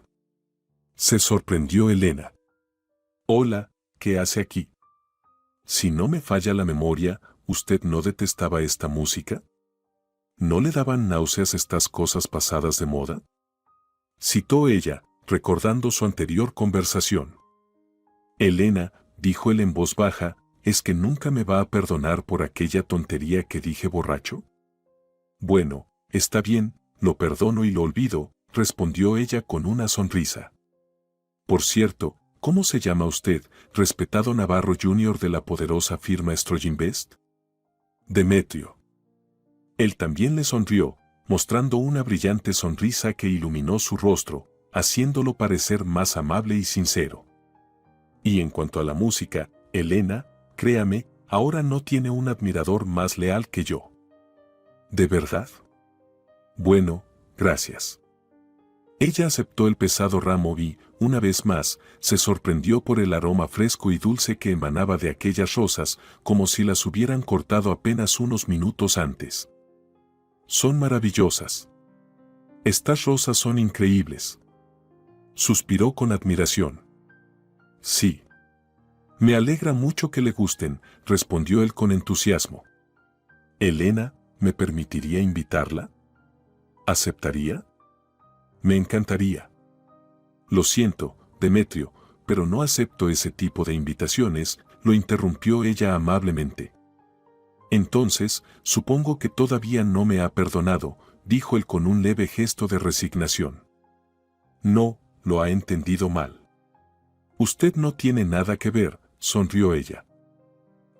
[SPEAKER 2] se sorprendió Elena. Hola, ¿qué hace aquí? Si no me falla la memoria, ¿usted no detestaba esta música? ¿No le daban náuseas estas cosas pasadas de moda?, citó ella, recordando su anterior conversación. Elena, dijo él en voz baja, ¿es que nunca me va a perdonar por aquella tontería que dije borracho? Bueno, está bien, lo perdono y lo olvido, respondió ella con una sonrisa. Por cierto, ¿cómo se llama usted, respetado Navarro Jr. de la poderosa firma Stroginvest? Demetrio. Él también le sonrió, mostrando una brillante sonrisa que iluminó su rostro, haciéndolo parecer más amable y sincero. Y en cuanto a la música, Elena, créame, ahora no tiene un admirador más leal que yo. ¿De verdad? Bueno, gracias. Ella aceptó el pesado ramo y, una vez más, se sorprendió por el aroma fresco y dulce que emanaba de aquellas rosas, como si las hubieran cortado apenas unos minutos antes. Son maravillosas. Estas rosas son increíbles. Suspiró con admiración. Sí. Me alegra mucho que le gusten, respondió él con entusiasmo. Elena, ¿me permitiría invitarla? ¿Aceptaría? Me encantaría. Lo siento, Demetrio, pero no acepto ese tipo de invitaciones, lo interrumpió ella amablemente. Entonces, supongo que todavía no me ha perdonado, dijo él con un leve gesto de resignación. No, lo ha entendido mal. Usted no tiene nada que ver, sonrió ella.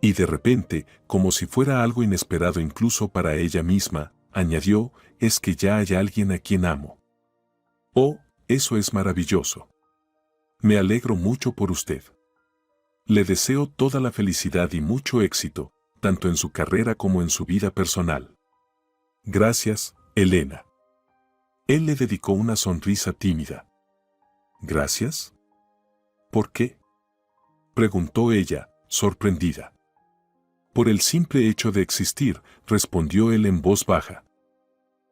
[SPEAKER 2] Y de repente, como si fuera algo inesperado incluso para ella misma, añadió, es que ya hay alguien a quien amo. Oh, eso es maravilloso. Me alegro mucho por usted. Le deseo toda la felicidad y mucho éxito, tanto en su carrera como en su vida personal. Gracias, Elena. Él le dedicó una sonrisa tímida. ¿Gracias? ¿Por qué?, preguntó ella, sorprendida. Por el simple hecho de existir, respondió él en voz baja.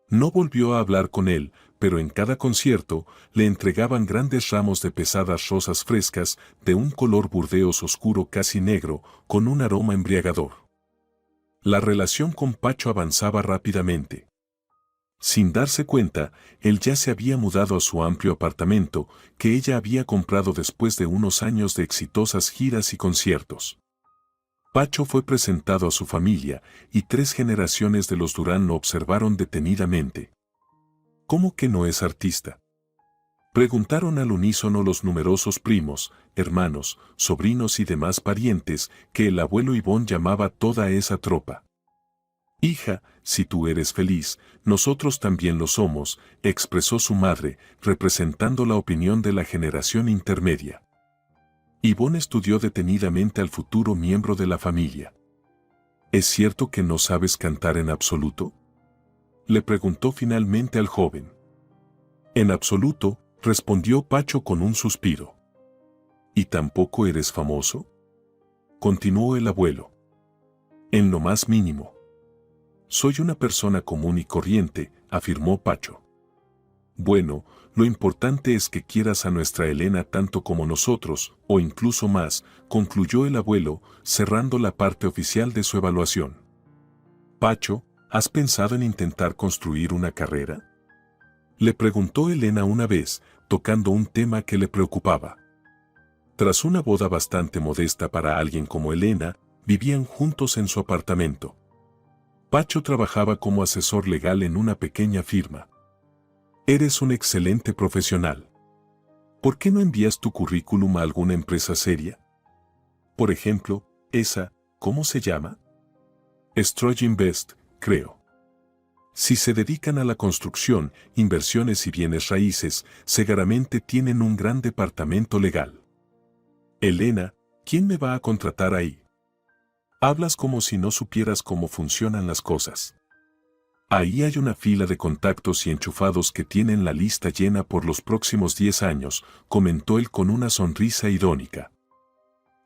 [SPEAKER 2] No volvió a hablar con él, pero en cada concierto le entregaban grandes ramos de pesadas rosas frescas, de un color burdeos oscuro casi negro, con un aroma embriagador. La relación con Pacho avanzaba rápidamente. Sin darse cuenta, él ya se había mudado a su amplio apartamento, que ella había comprado después de unos años de exitosas giras y conciertos. Pacho fue presentado a su familia, y 3 generaciones de los Durán lo observaron detenidamente. ¿Cómo que no es artista?, preguntaron al unísono los numerosos primos, hermanos, sobrinos y demás parientes que el abuelo Ivón llamaba toda esa tropa. Hija, si tú eres feliz, nosotros también lo somos, expresó su madre, representando la opinión de la generación intermedia. Ivón estudió detenidamente al futuro miembro de la familia. ¿Es cierto que no sabes cantar en absoluto?, le preguntó finalmente al joven. En absoluto, respondió Pacho con un suspiro. ¿Y tampoco eres famoso?, continuó el abuelo. En lo más mínimo. Soy una persona común y corriente, afirmó Pacho. Bueno, lo importante es que quieras a nuestra Elena tanto como nosotros, o incluso más, concluyó el abuelo, cerrando la parte oficial de su evaluación. Pacho, ¿has pensado en intentar construir una carrera?, le preguntó Elena una vez, tocando un tema que le preocupaba. Tras una boda bastante modesta para alguien como Elena, vivían juntos en su apartamento. Pacho trabajaba como asesor legal en una pequeña firma. Eres un excelente profesional. ¿Por qué no envías tu currículum a alguna empresa seria? Por ejemplo, esa, ¿cómo se llama? Stroy Invest, creo. Si se dedican a la construcción, inversiones y bienes raíces, seguramente tienen un gran departamento legal. Elena, ¿quién me va a contratar ahí? Hablas como si no supieras cómo funcionan las cosas. Ahí hay una fila de contactos y enchufados que tienen la lista llena por los próximos 10 años, comentó él con una sonrisa irónica.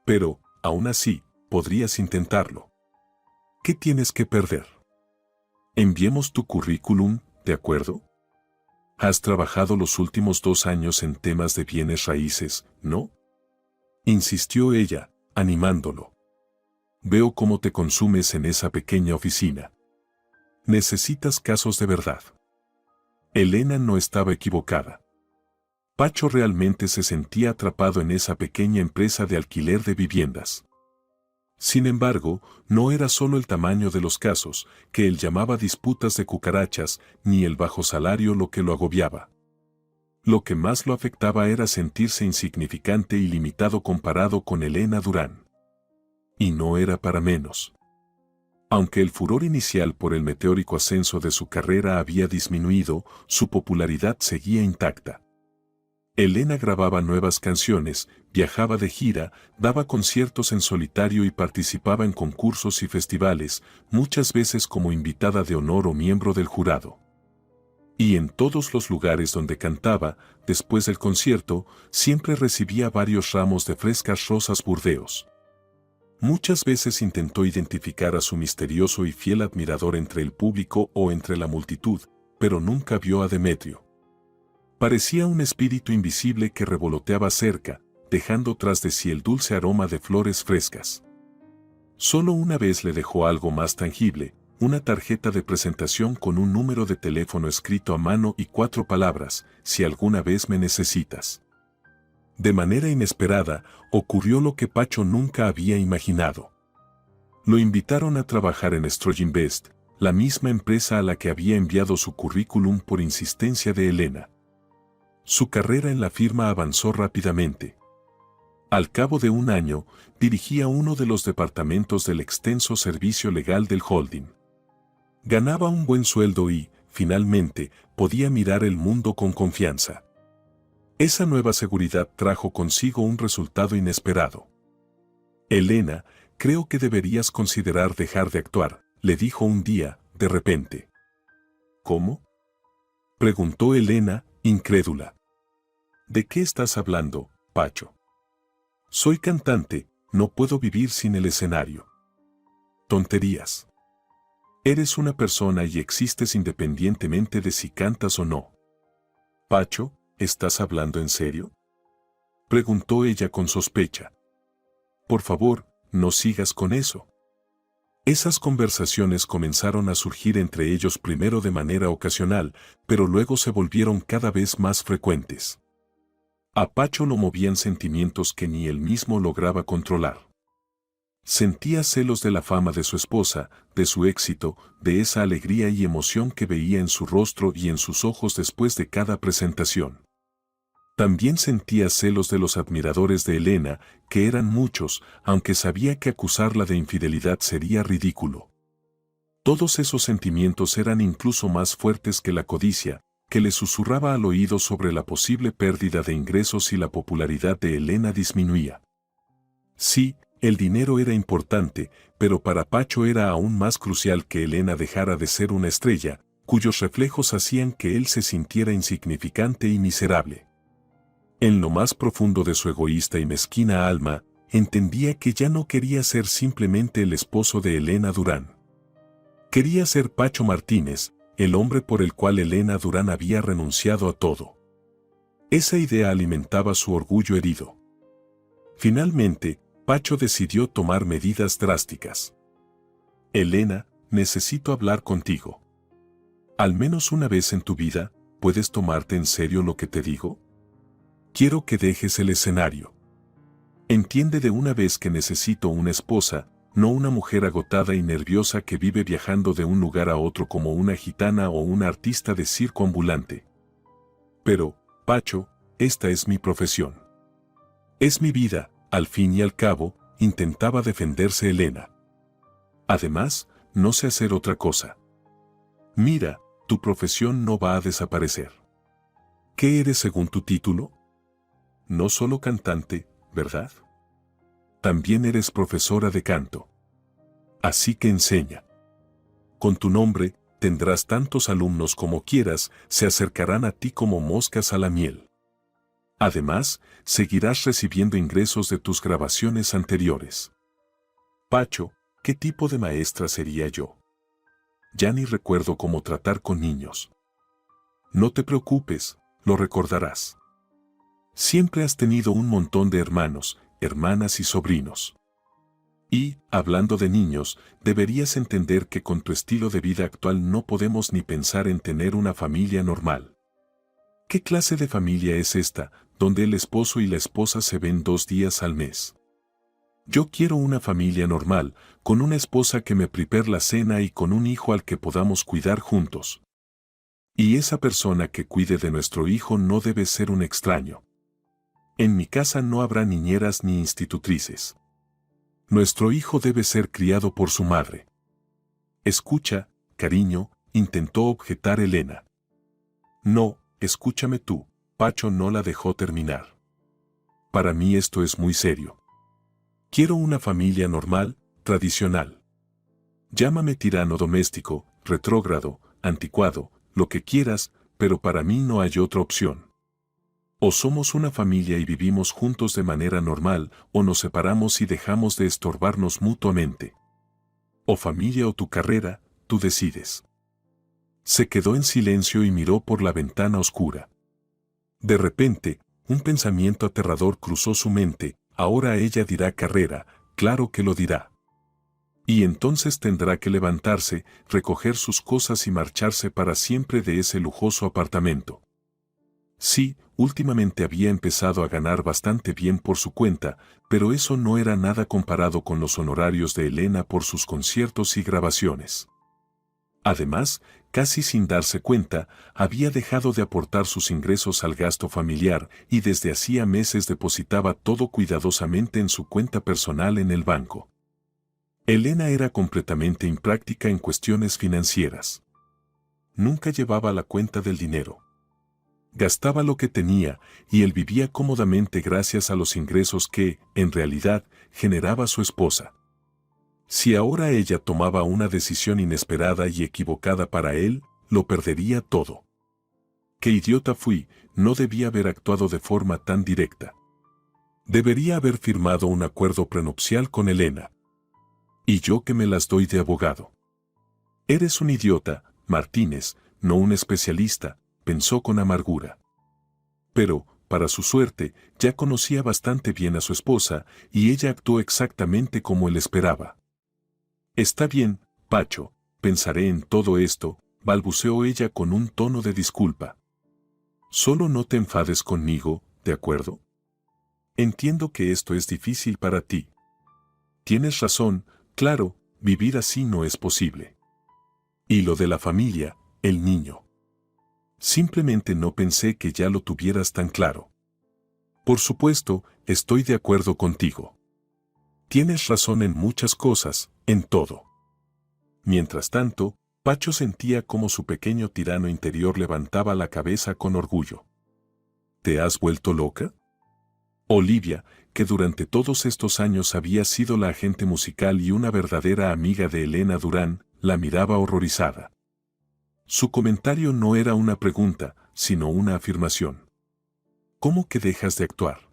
[SPEAKER 2] Pero, aún así, podrías intentarlo. ¿Qué tienes que perder? Enviemos tu currículum, ¿de acuerdo? Has trabajado los últimos 2 años en temas de bienes raíces, ¿no?, insistió ella, animándolo. Veo cómo te consumes en esa pequeña oficina. Necesitas casos de verdad. Elena no estaba equivocada. Pacho realmente se sentía atrapado en esa pequeña empresa de alquiler de viviendas. Sin embargo, no era solo el tamaño de los casos, que él llamaba disputas de cucarachas, ni el bajo salario lo que lo agobiaba. Lo que más lo afectaba era sentirse insignificante y limitado comparado con Elena Durán. Y no era para menos. Aunque el furor inicial por el meteórico ascenso de su carrera había disminuido, su popularidad seguía intacta. Elena grababa nuevas canciones, viajaba de gira, daba conciertos en solitario y participaba en concursos y festivales, muchas veces como invitada de honor o miembro del jurado. Y en todos los lugares donde cantaba, después del concierto, siempre recibía varios ramos de frescas rosas burdeos. Muchas veces intentó identificar a su misterioso y fiel admirador entre el público o entre la multitud, pero nunca vio a Demetrio. Parecía un espíritu invisible que revoloteaba cerca, dejando tras de sí el dulce aroma de flores frescas. Solo una vez le dejó algo más tangible, una tarjeta de presentación con un número de teléfono escrito a mano y 4 palabras, si alguna vez me necesitas. De manera inesperada, ocurrió lo que Pacho nunca había imaginado. Lo invitaron a trabajar en Stroy Invest, la misma empresa a la que había enviado su currículum por insistencia de Elena. Su carrera en la firma avanzó rápidamente. Al cabo de un año, dirigía uno de los departamentos del extenso servicio legal del holding. Ganaba un buen sueldo y, finalmente, podía mirar el mundo con confianza. Esa nueva seguridad trajo consigo un resultado inesperado. Elena, creo que deberías considerar dejar de actuar, le dijo un día, de repente. ¿Cómo? Preguntó Elena, incrédula. ¿De qué estás hablando, Pacho? Soy cantante, no puedo vivir sin el escenario. Tonterías. Eres una persona y existes independientemente de si cantas o no. Pacho, ¿estás hablando en serio? Preguntó ella con sospecha. Por favor, no sigas con eso. Esas conversaciones comenzaron a surgir entre ellos primero de manera ocasional, pero luego se volvieron cada vez más frecuentes. A Pacho lo movían sentimientos que ni él mismo lograba controlar. Sentía celos de la fama de su esposa, de su éxito, de esa alegría y emoción que veía en su rostro y en sus ojos después de cada presentación. También sentía celos de los admiradores de Elena, que eran muchos, aunque sabía que acusarla de infidelidad sería ridículo. Todos esos sentimientos eran incluso más fuertes que la codicia, que le susurraba al oído sobre la posible pérdida de ingresos si la popularidad de Elena disminuía. Sí, el dinero era importante, pero para Pacho era aún más crucial que Elena dejara de ser una estrella, cuyos reflejos hacían que él se sintiera insignificante y miserable. En lo más profundo de su egoísta y mezquina alma, entendía que ya no quería ser simplemente el esposo de Elena Durán. Quería ser Pacho Martínez, el hombre por el cual Elena Durán había renunciado a todo. Esa idea alimentaba su orgullo herido. Finalmente, Pacho decidió tomar medidas drásticas. Elena, necesito hablar contigo. Al menos una vez en tu vida, ¿puedes tomarte en serio lo que te digo? Quiero que dejes el escenario. Entiende de una vez que necesito una esposa, no una mujer agotada y nerviosa que vive viajando de un lugar a otro como una gitana o una artista de circo ambulante. Pero, Pacho, esta es mi profesión. Es mi vida, al fin y al cabo, intentaba defenderse Elena. Además, no sé hacer otra cosa. Mira, tu profesión no va a desaparecer. ¿Qué eres según tu título? No solo cantante, ¿verdad? También eres profesora de canto. Así que enseña. Con tu nombre, tendrás tantos alumnos como quieras, se acercarán a ti como moscas a la miel. Además, seguirás recibiendo ingresos de tus grabaciones anteriores. Pacho, ¿qué tipo de maestra sería yo? Ya ni recuerdo cómo tratar con niños. No te preocupes, lo recordarás. Siempre has tenido un montón de hermanos, hermanas y sobrinos. Y, hablando de niños, deberías entender que con tu estilo de vida actual no podemos ni pensar en tener una familia normal. ¿Qué clase de familia es esta, donde el esposo y la esposa se ven 2 días al mes? Yo quiero una familia normal, con una esposa que me prepare la cena y con un hijo al que podamos cuidar juntos. Y esa persona que cuide de nuestro hijo no debe ser un extraño. En mi casa no habrá niñeras ni institutrices. Nuestro hijo debe ser criado por su madre. Escucha, cariño, intentó objetar Elena. No, escúchame tú, Pacho no la dejó terminar. Para mí esto es muy serio. Quiero una familia normal, tradicional. Llámame tirano doméstico, retrógrado, anticuado, lo que quieras, pero para mí no hay otra opción. O somos una familia y vivimos juntos de manera normal, o nos separamos y dejamos de estorbarnos mutuamente. O familia o tu carrera, tú decides. Se quedó en silencio y miró por la ventana oscura. De repente, un pensamiento aterrador cruzó su mente, ahora ella dirá carrera, claro que lo dirá. Y entonces tendrá que levantarse, recoger sus cosas y marcharse para siempre de ese lujoso apartamento. Sí, últimamente había empezado a ganar bastante bien por su cuenta, pero eso no era nada comparado con los honorarios de Elena por sus conciertos y grabaciones. Además, casi sin darse cuenta, había dejado de aportar sus ingresos al gasto familiar y desde hacía meses depositaba todo cuidadosamente en su cuenta personal en el banco. Elena era completamente impráctica en cuestiones financieras. Nunca llevaba la cuenta del dinero. Gastaba lo que tenía y él vivía cómodamente gracias a los ingresos que, en realidad, generaba su esposa. Si ahora ella tomaba una decisión inesperada y equivocada para él, lo perdería todo. ¡Qué idiota fui! No debía haber actuado de forma tan directa. Debería haber firmado un acuerdo prenupcial con Elena. Y yo que me las doy de abogado. Eres un idiota, Martínez, no un especialista, pensó con amargura. Pero, para su suerte, ya conocía bastante bien a su esposa y ella actuó exactamente como él esperaba. Está bien, Pacho, pensaré en todo esto, balbuceó ella con un tono de disculpa. Solo no te enfades conmigo, ¿de acuerdo? Entiendo que esto es difícil para ti. Tienes razón, claro, vivir así no es posible. Y lo de la familia, el niño. Simplemente no pensé que ya lo tuvieras tan claro. Por supuesto, estoy de acuerdo contigo. Tienes razón en muchas cosas, en todo. Mientras tanto, Pacho sentía cómo su pequeño tirano interior levantaba la cabeza con orgullo. ¿Te has vuelto loca? Olivia, que durante todos estos años había sido la agente musical y una verdadera amiga de Elena Durán, la miraba horrorizada. Su comentario no era una pregunta, sino una afirmación. ¿Cómo que dejas de actuar?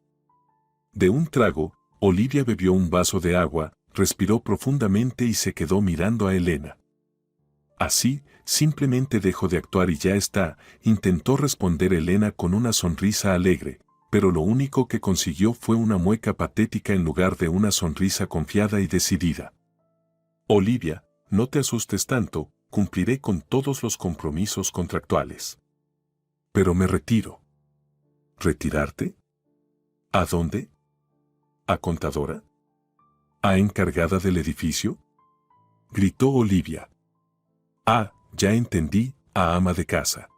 [SPEAKER 2] De un trago, Olivia bebió un vaso de agua, respiró profundamente y se quedó mirando a Elena. Así, simplemente dejo de actuar y ya está, intentó responder Elena con una sonrisa alegre, pero lo único que consiguió fue una mueca patética en lugar de una sonrisa confiada y decidida. Olivia, no te asustes tanto, cumpliré con todos los compromisos contractuales. Pero me retiro. ¿Retirarte? ¿A dónde? ¿A contadora? ¿A encargada del edificio? Gritó Olivia. Ah, ya entendí, a ama de casa.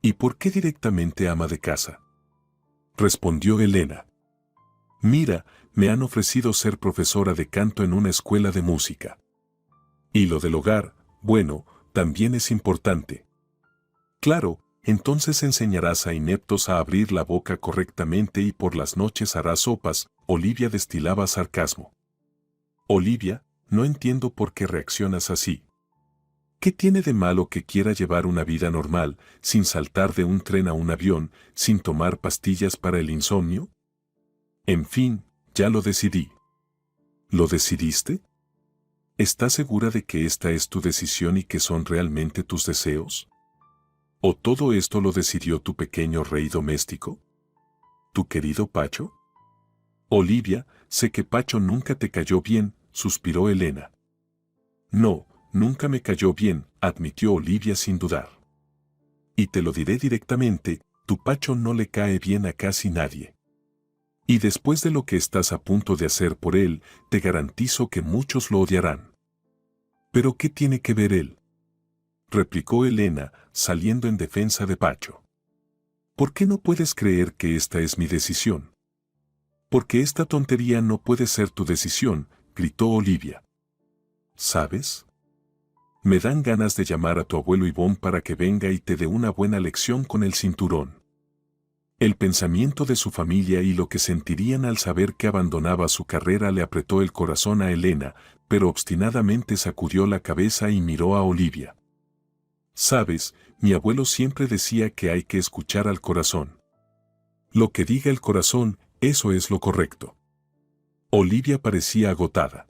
[SPEAKER 2] ¿Y por qué directamente ama de casa? Respondió Elena. Mira, me han ofrecido ser profesora de canto en una escuela de música. Y lo del hogar, bueno, también es importante. Claro, entonces enseñarás a ineptos a abrir la boca correctamente y por las noches harás sopas, Olivia destilaba sarcasmo. Olivia, no entiendo por qué reaccionas así. ¿Qué tiene de malo que quiera llevar una vida normal, sin saltar de un tren a un avión, sin tomar pastillas para el insomnio? En fin, ya lo decidí. ¿Lo decidiste? ¿Estás segura de que esta es tu decisión y que son realmente tus deseos? ¿O todo esto lo decidió tu pequeño rey doméstico? ¿Tu querido Pacho? Olivia, sé que Pacho nunca te cayó bien, suspiró Elena. No, nunca me cayó bien, admitió Olivia sin dudar. Y te lo diré directamente, tu Pacho no le cae bien a casi nadie. Y después de lo que estás a punto de hacer por él, te garantizo que muchos lo odiarán. ¿Pero qué tiene que ver él? Replicó Elena, saliendo en defensa de Pacho. ¿Por qué no puedes creer que esta es mi decisión? Porque esta tontería no puede ser tu decisión, gritó Olivia. ¿Sabes? Me dan ganas de llamar a tu abuelo Ivón para que venga y te dé una buena lección con el cinturón. El pensamiento de su familia y lo que sentirían al saber que abandonaba su carrera le apretó el corazón a Elena, pero obstinadamente sacudió la cabeza y miró a Olivia. Sabes, mi abuelo siempre decía que hay que escuchar al corazón. Lo que diga el corazón, eso es lo correcto. Olivia parecía agotada.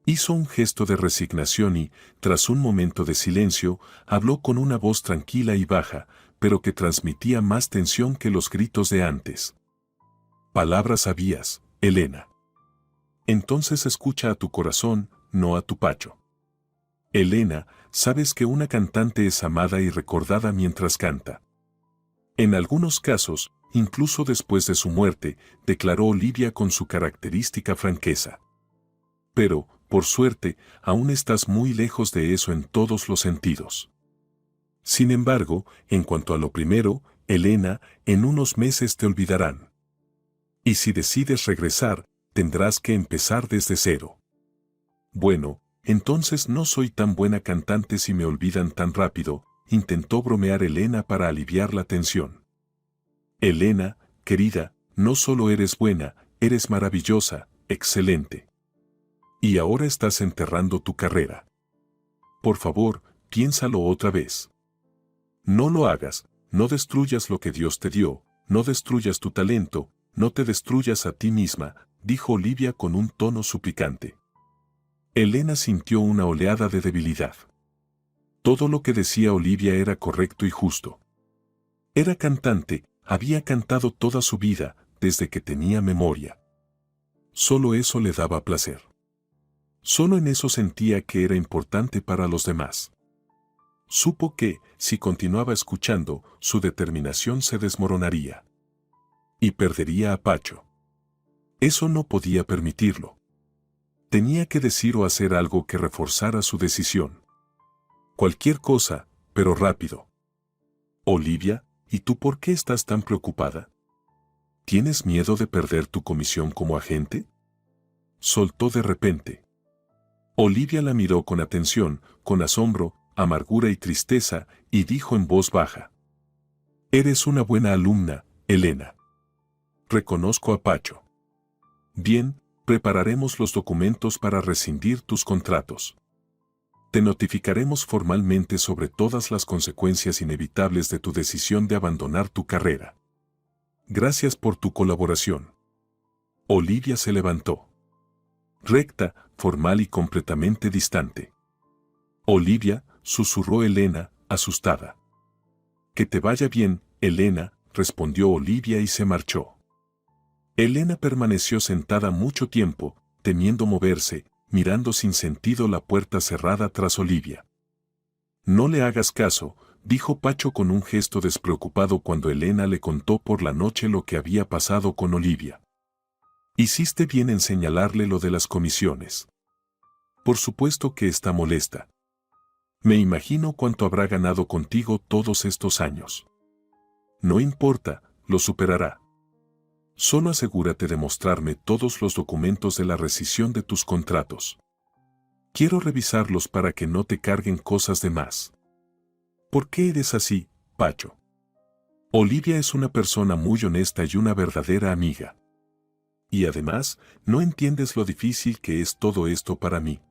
[SPEAKER 2] Hizo un gesto de resignación y, tras un momento de silencio, habló con una voz tranquila y baja, pero que transmitía más tensión que los gritos de antes. Palabras sabias, Elena. Entonces escucha a tu corazón, no a tu Pacho. Elena, sabes que una cantante es amada y recordada mientras canta. En algunos casos, incluso después de su muerte, declaró Olivia con su característica franqueza. Pero, por suerte, aún estás muy lejos de eso en todos los sentidos. Sin embargo, en cuanto a lo primero, Elena, en unos meses te olvidarán. Y si decides regresar, tendrás que empezar desde cero. Bueno, entonces no soy tan buena cantante si me olvidan tan rápido, intentó bromear Elena para aliviar la tensión. Elena, querida, no solo eres buena, eres maravillosa, excelente. Y ahora estás enterrando tu carrera. Por favor, piénsalo otra vez. No lo hagas, no destruyas lo que Dios te dio, no destruyas tu talento, no te destruyas a ti misma, dijo Olivia con un tono suplicante. Elena sintió una oleada de debilidad. Todo lo que decía Olivia era correcto y justo. Era cantante, había cantado toda su vida, desde que tenía memoria. Solo eso le daba placer. Solo en eso sentía que era importante para los demás. Supo que, si continuaba escuchando, su determinación se desmoronaría. Y perdería a Pacho. Eso no podía permitirlo. Tenía que decir o hacer algo que reforzara su decisión. Cualquier cosa, pero rápido. Olivia, ¿y tú por qué estás tan preocupada? ¿Tienes miedo de perder tu comisión como agente? Soltó de repente. Olivia la miró con atención, con asombro, amargura y tristeza, y dijo en voz baja. Eres una buena alumna, Elena. Reconozco a Pacho. Bien, prepararemos los documentos para rescindir tus contratos. Te notificaremos formalmente sobre todas las consecuencias inevitables de tu decisión de abandonar tu carrera. Gracias por tu colaboración. Olivia se levantó. Recta, formal y completamente distante. Olivia, susurró Elena, asustada. Que te vaya bien, Elena, respondió Olivia y se marchó. Elena permaneció sentada mucho tiempo, temiendo moverse, mirando sin sentido la puerta cerrada tras Olivia. No le hagas caso, dijo Pacho con un gesto despreocupado cuando Elena le contó por la noche lo que había pasado con Olivia. Hiciste bien en señalarle lo de las comisiones. Por supuesto que está molesta. Me imagino cuánto habrá ganado contigo todos estos años. No importa, lo superará. Solo asegúrate de mostrarme todos los documentos de la rescisión de tus contratos. Quiero revisarlos para que no te carguen cosas de más. ¿Por qué eres así, Pacho? Olivia es una persona muy honesta y una verdadera amiga. Y además, no entiendes lo difícil que es todo esto para mí.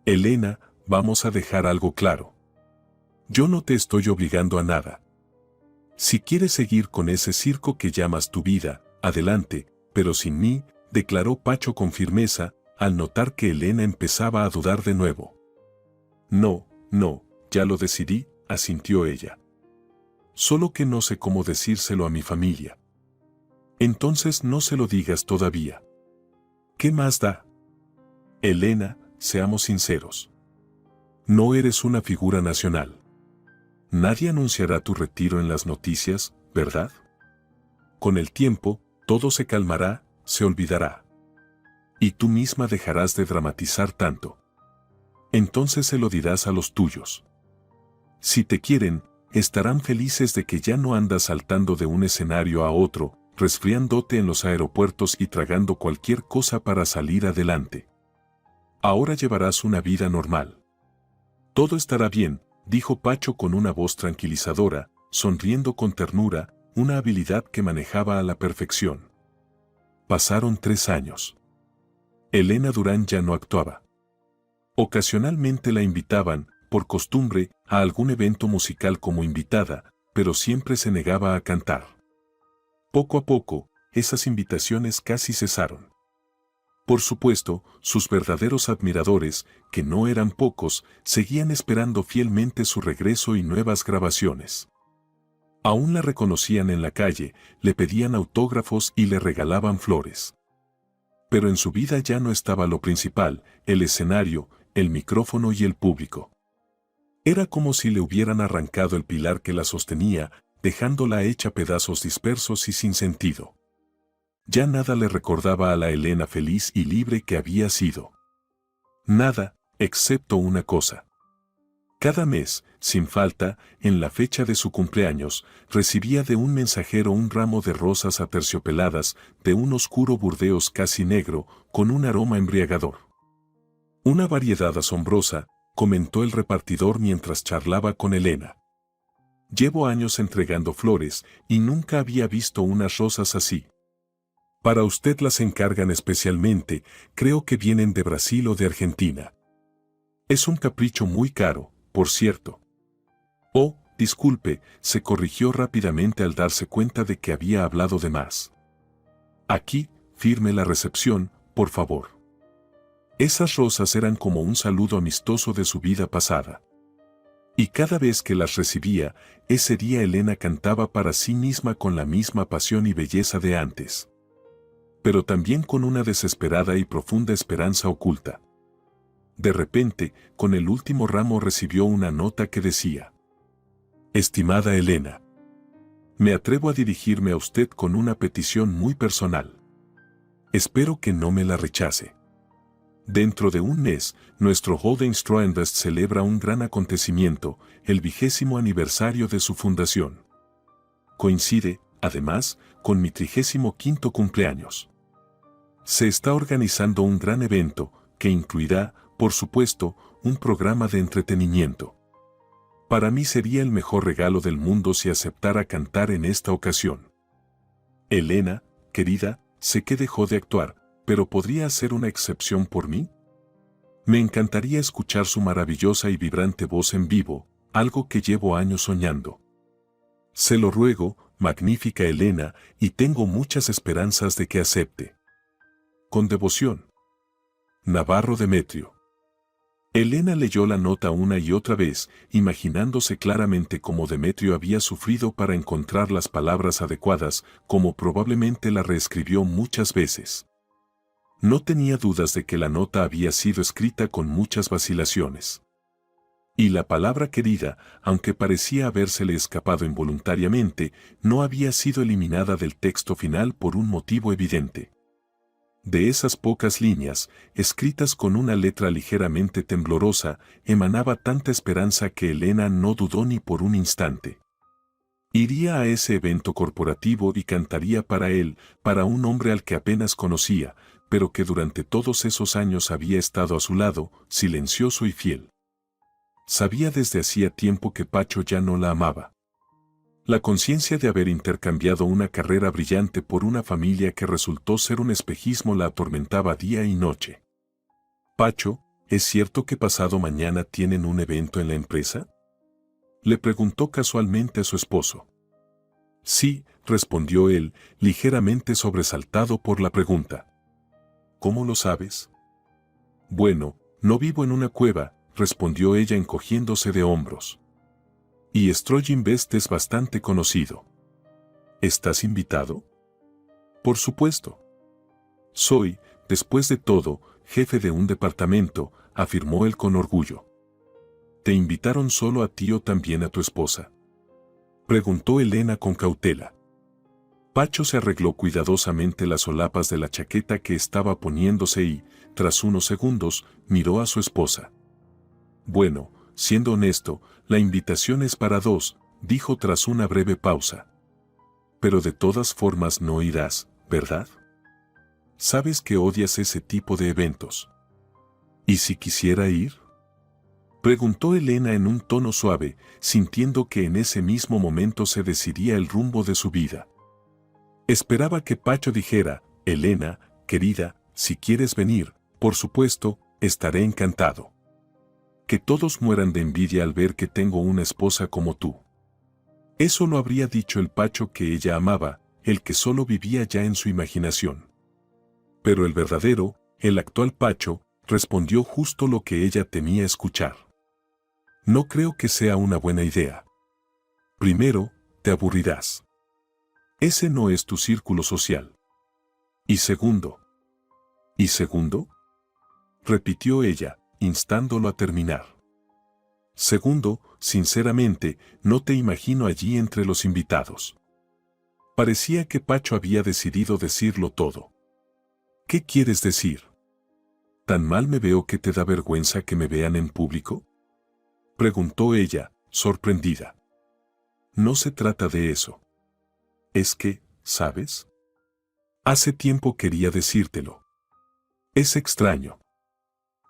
[SPEAKER 2] Elena, vamos a dejar algo claro. Yo no te estoy obligando a nada. Si quieres seguir con ese circo que llamas tu vida, adelante, pero sin mí, declaró Pacho con firmeza, al notar que Elena empezaba a dudar de nuevo. No, ya lo decidí, asintió ella. Solo que no sé cómo decírselo a mi familia. Entonces no se lo digas todavía. ¿Qué más da? Elena, seamos sinceros. No eres una figura nacional. Nadie anunciará tu retiro en las noticias, ¿verdad? Con el tiempo, todo se calmará, se olvidará. Y tú misma dejarás de dramatizar tanto. Entonces se lo dirás a los tuyos. Si te quieren, estarán felices de que ya no andas saltando de un escenario a otro, resfriándote en los aeropuertos y tragando cualquier cosa para salir adelante. Ahora llevarás una vida normal. Todo estará bien, dijo Pacho con una voz tranquilizadora, sonriendo con ternura, una habilidad que manejaba a la perfección. Pasaron 3 años. Elena Durán ya no actuaba. Ocasionalmente la invitaban, por costumbre, a algún evento musical como invitada, pero siempre se negaba a cantar. Poco a poco, esas invitaciones casi cesaron. Por supuesto, sus verdaderos admiradores, que no eran pocos, seguían esperando fielmente su regreso y nuevas grabaciones. Aún la reconocían en la calle, le pedían autógrafos y le regalaban flores. Pero en su vida ya no estaba lo principal, el escenario, el micrófono y el público. Era como si le hubieran arrancado el pilar que la sostenía, dejándola hecha pedazos dispersos y sin sentido. Ya nada le recordaba a la Elena feliz y libre que había sido. Nada, excepto una cosa. Cada mes, sin falta, en la fecha de su cumpleaños, recibía de un mensajero un ramo de rosas aterciopeladas de un oscuro burdeos casi negro, con un aroma embriagador. Una variedad asombrosa, comentó el repartidor mientras charlaba con Elena. Llevo años entregando flores y nunca había visto unas rosas así. Para usted las encargan especialmente, creo que vienen de Brasil o de Argentina. Es un capricho muy caro, por cierto. Oh, disculpe, se corrigió rápidamente al darse cuenta de que había hablado de más. Aquí, firme la recepción, por favor. Esas rosas eran como un saludo amistoso de su vida pasada. Y cada vez que las recibía, ese día Elena cantaba para sí misma con la misma pasión y belleza de antes. Pero también con una desesperada y profunda esperanza oculta. De repente, con el último ramo recibió una nota que decía: Estimada Elena, me atrevo a dirigirme a usted con una petición muy personal. Espero que no me la rechace. Dentro de un mes, nuestro Holdenströmfest celebra un gran acontecimiento, el 20º aniversario de su fundación. Coincide, además, con mi 35º cumpleaños. Se está organizando un gran evento, que incluirá, por supuesto, un programa de entretenimiento. Para mí sería el mejor regalo del mundo si aceptara cantar en esta ocasión. Elena, querida, sé que dejó de actuar, pero ¿podría hacer una excepción por mí? Me encantaría escuchar su maravillosa y vibrante voz en vivo, algo que llevo años soñando. Se lo ruego, magnífica Elena, y tengo muchas esperanzas de que acepte. Con devoción. Navarro Demetrio. Elena leyó la nota una y otra vez, imaginándose claramente cómo Demetrio había sufrido para encontrar las palabras adecuadas, como probablemente la reescribió muchas veces. No tenía dudas de que la nota había sido escrita con muchas vacilaciones. Y la palabra querida, aunque parecía habérsele escapado involuntariamente, no había sido eliminada del texto final por un motivo evidente. De esas pocas líneas, escritas con una letra ligeramente temblorosa, emanaba tanta esperanza que Elena no dudó ni por un instante. Iría a ese evento corporativo y cantaría para él, para un hombre al que apenas conocía, pero que durante todos esos años había estado a su lado, silencioso y fiel. Sabía desde hacía tiempo que Pacho ya no la amaba. La conciencia de haber intercambiado una carrera brillante por una familia que resultó ser un espejismo la atormentaba día y noche. Pacho, ¿es cierto que pasado mañana tienen un evento en la empresa? Le preguntó casualmente a su esposo. Sí, respondió él, ligeramente sobresaltado por la pregunta. ¿Cómo lo sabes? Bueno, no vivo en una cueva, respondió ella encogiéndose de hombros. Y Stroginvest es bastante conocido. ¿Estás invitado? Por supuesto. Soy, después de todo, jefe de un departamento, afirmó él con orgullo. ¿Te invitaron solo a ti o también a tu esposa? Preguntó Elena con cautela. Pacho se arregló cuidadosamente las solapas de la chaqueta que estaba poniéndose y, tras unos segundos, miró a su esposa. Bueno, siendo honesto, la invitación es para dos, dijo tras una breve pausa. Pero de todas formas no irás, ¿verdad? Sabes que odias ese tipo de eventos. ¿Y si quisiera ir? Preguntó Elena en un tono suave, sintiendo que en ese mismo momento se decidía el rumbo de su vida. Esperaba que Pacho dijera, Elena, querida, si quieres venir, por supuesto, estaré encantado. Que todos mueran de envidia al ver que tengo una esposa como tú. Eso lo habría dicho el Pacho que ella amaba, el que solo vivía ya en su imaginación. Pero el verdadero, el actual Pacho, respondió justo lo que ella temía escuchar. No creo que sea una buena idea. Primero, te aburrirás. Ese no es tu círculo social. Y segundo. ¿Y segundo? Repitió ella, instándolo a terminar. Segundo, sinceramente, no te imagino allí entre los invitados. Parecía que Pacho había decidido decirlo todo. ¿Qué quieres decir? ¿Tan mal me veo que te da vergüenza que me vean en público? Preguntó ella, sorprendida. No se trata de eso. Es que, ¿sabes? Hace tiempo quería decírtelo. Es extraño.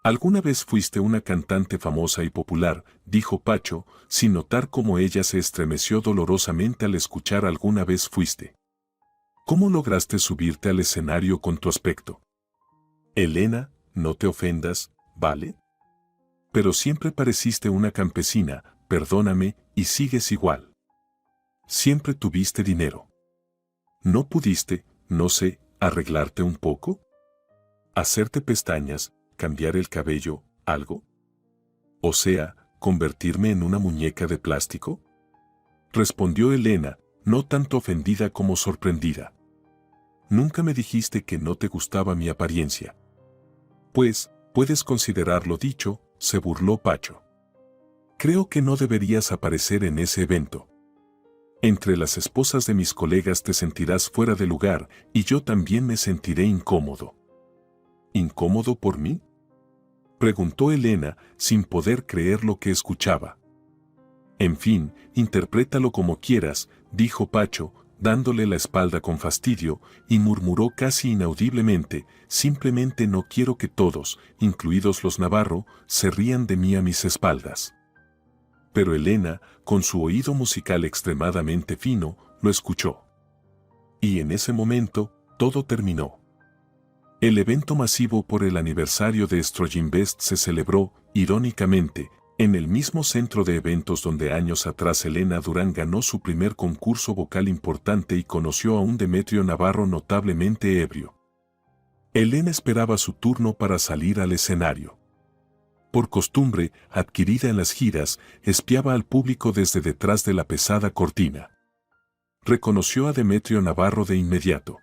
[SPEAKER 2] Alguna vez fuiste una cantante famosa y popular, dijo Pacho, sin notar cómo ella se estremeció dolorosamente al escuchar alguna vez fuiste. ¿Cómo lograste subirte al escenario con tu aspecto? Elena, no te ofendas, ¿vale? Pero siempre pareciste una campesina, perdóname, y sigues igual. Siempre tuviste dinero. ¿No pudiste, no sé, arreglarte un poco? ¿Hacerte pestañas, cambiar el cabello, algo? O sea, ¿convertirme en una muñeca de plástico? Respondió Elena, no tanto ofendida como sorprendida. Nunca me dijiste que no te gustaba mi apariencia. Pues, puedes considerarlo dicho, se burló Pacho. Creo que no deberías aparecer en ese evento. Entre las esposas de mis colegas te sentirás fuera de lugar y yo también me sentiré incómodo. ¿Incómodo por mí? Preguntó Elena, sin poder creer lo que escuchaba. En fin, interprétalo como quieras, dijo Pacho, dándole la espalda con fastidio, y murmuró casi inaudiblemente, simplemente no quiero que todos, incluidos los Navarro, se rían de mí a mis espaldas. Pero Elena, con su oído musical extremadamente fino, lo escuchó. Y en ese momento, todo terminó. El evento masivo por el aniversario de Stroginvest se celebró, irónicamente, en el mismo centro de eventos donde años atrás Elena Durán ganó su primer concurso vocal importante y conoció a un Demetrio Navarro notablemente ebrio. Elena esperaba su turno para salir al escenario. Por costumbre, adquirida en las giras, espiaba al público desde detrás de la pesada cortina. Reconoció a Demetrio Navarro de inmediato.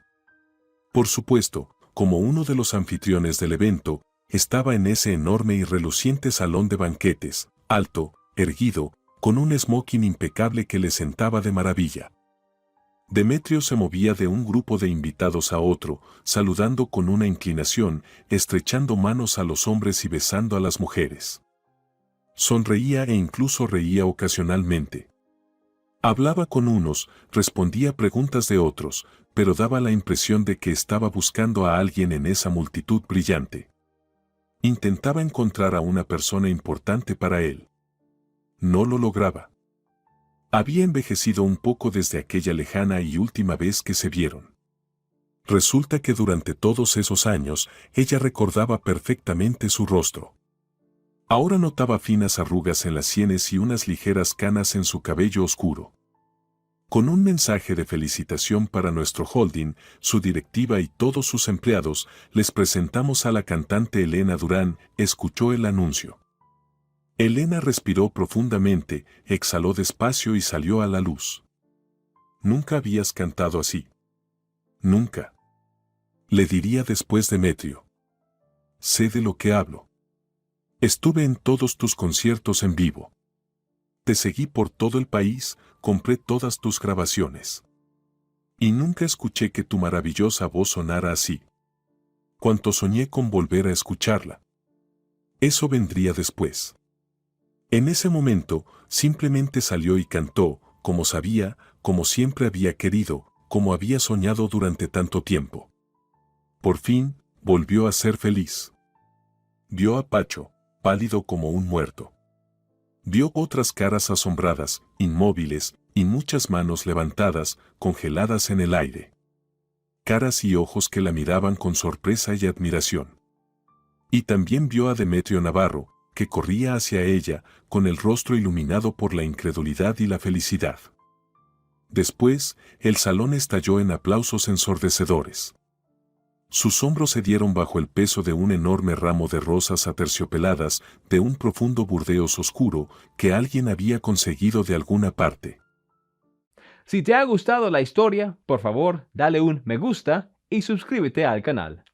[SPEAKER 2] Por supuesto, como uno de los anfitriones del evento, estaba en ese enorme y reluciente salón de banquetes, alto, erguido, con un smoking impecable que le sentaba de maravilla. Demetrio se movía de un grupo de invitados a otro, saludando con una inclinación, estrechando manos a los hombres y besando a las mujeres. Sonreía e incluso reía ocasionalmente. Hablaba con unos, respondía preguntas de otros, pero daba la impresión de que estaba buscando a alguien en esa multitud brillante. Intentaba encontrar a una persona importante para él. No lo lograba. Había envejecido un poco desde aquella lejana y última vez que se vieron. Resulta que durante todos esos años, ella recordaba perfectamente su rostro. Ahora notaba finas arrugas en las sienes y unas ligeras canas en su cabello oscuro. Con un mensaje de felicitación para nuestro holding, su directiva y todos sus empleados, les presentamos a la cantante Elena Durán, escuchó el anuncio. Elena respiró profundamente, exhaló despacio y salió a la luz. Nunca habías cantado así. Nunca. Le diría después Demetrio. Sé de lo que hablo. Estuve en todos tus conciertos en vivo. Te seguí por todo el país, compré todas tus grabaciones. Y nunca escuché que tu maravillosa voz sonara así. Cuánto soñé con volver a escucharla. Eso vendría después. En ese momento, simplemente salió y cantó, como sabía, como siempre había querido, como había soñado durante tanto tiempo. Por fin, volvió a ser feliz. Vio a Pacho, pálido como un muerto. Vio otras caras asombradas, inmóviles, y muchas manos levantadas, congeladas en el aire. Caras y ojos que la miraban con sorpresa y admiración. Y también vio a Demetrio Navarro, que corría hacia ella, con el rostro iluminado por la incredulidad y la felicidad. Después, el salón estalló en aplausos ensordecedores. Sus hombros se dieron bajo el peso de un enorme ramo de rosas aterciopeladas, de un profundo burdeos oscuro, que alguien había conseguido de alguna parte.
[SPEAKER 1] Si te ha gustado la historia, por favor, dale un me gusta y suscríbete al canal.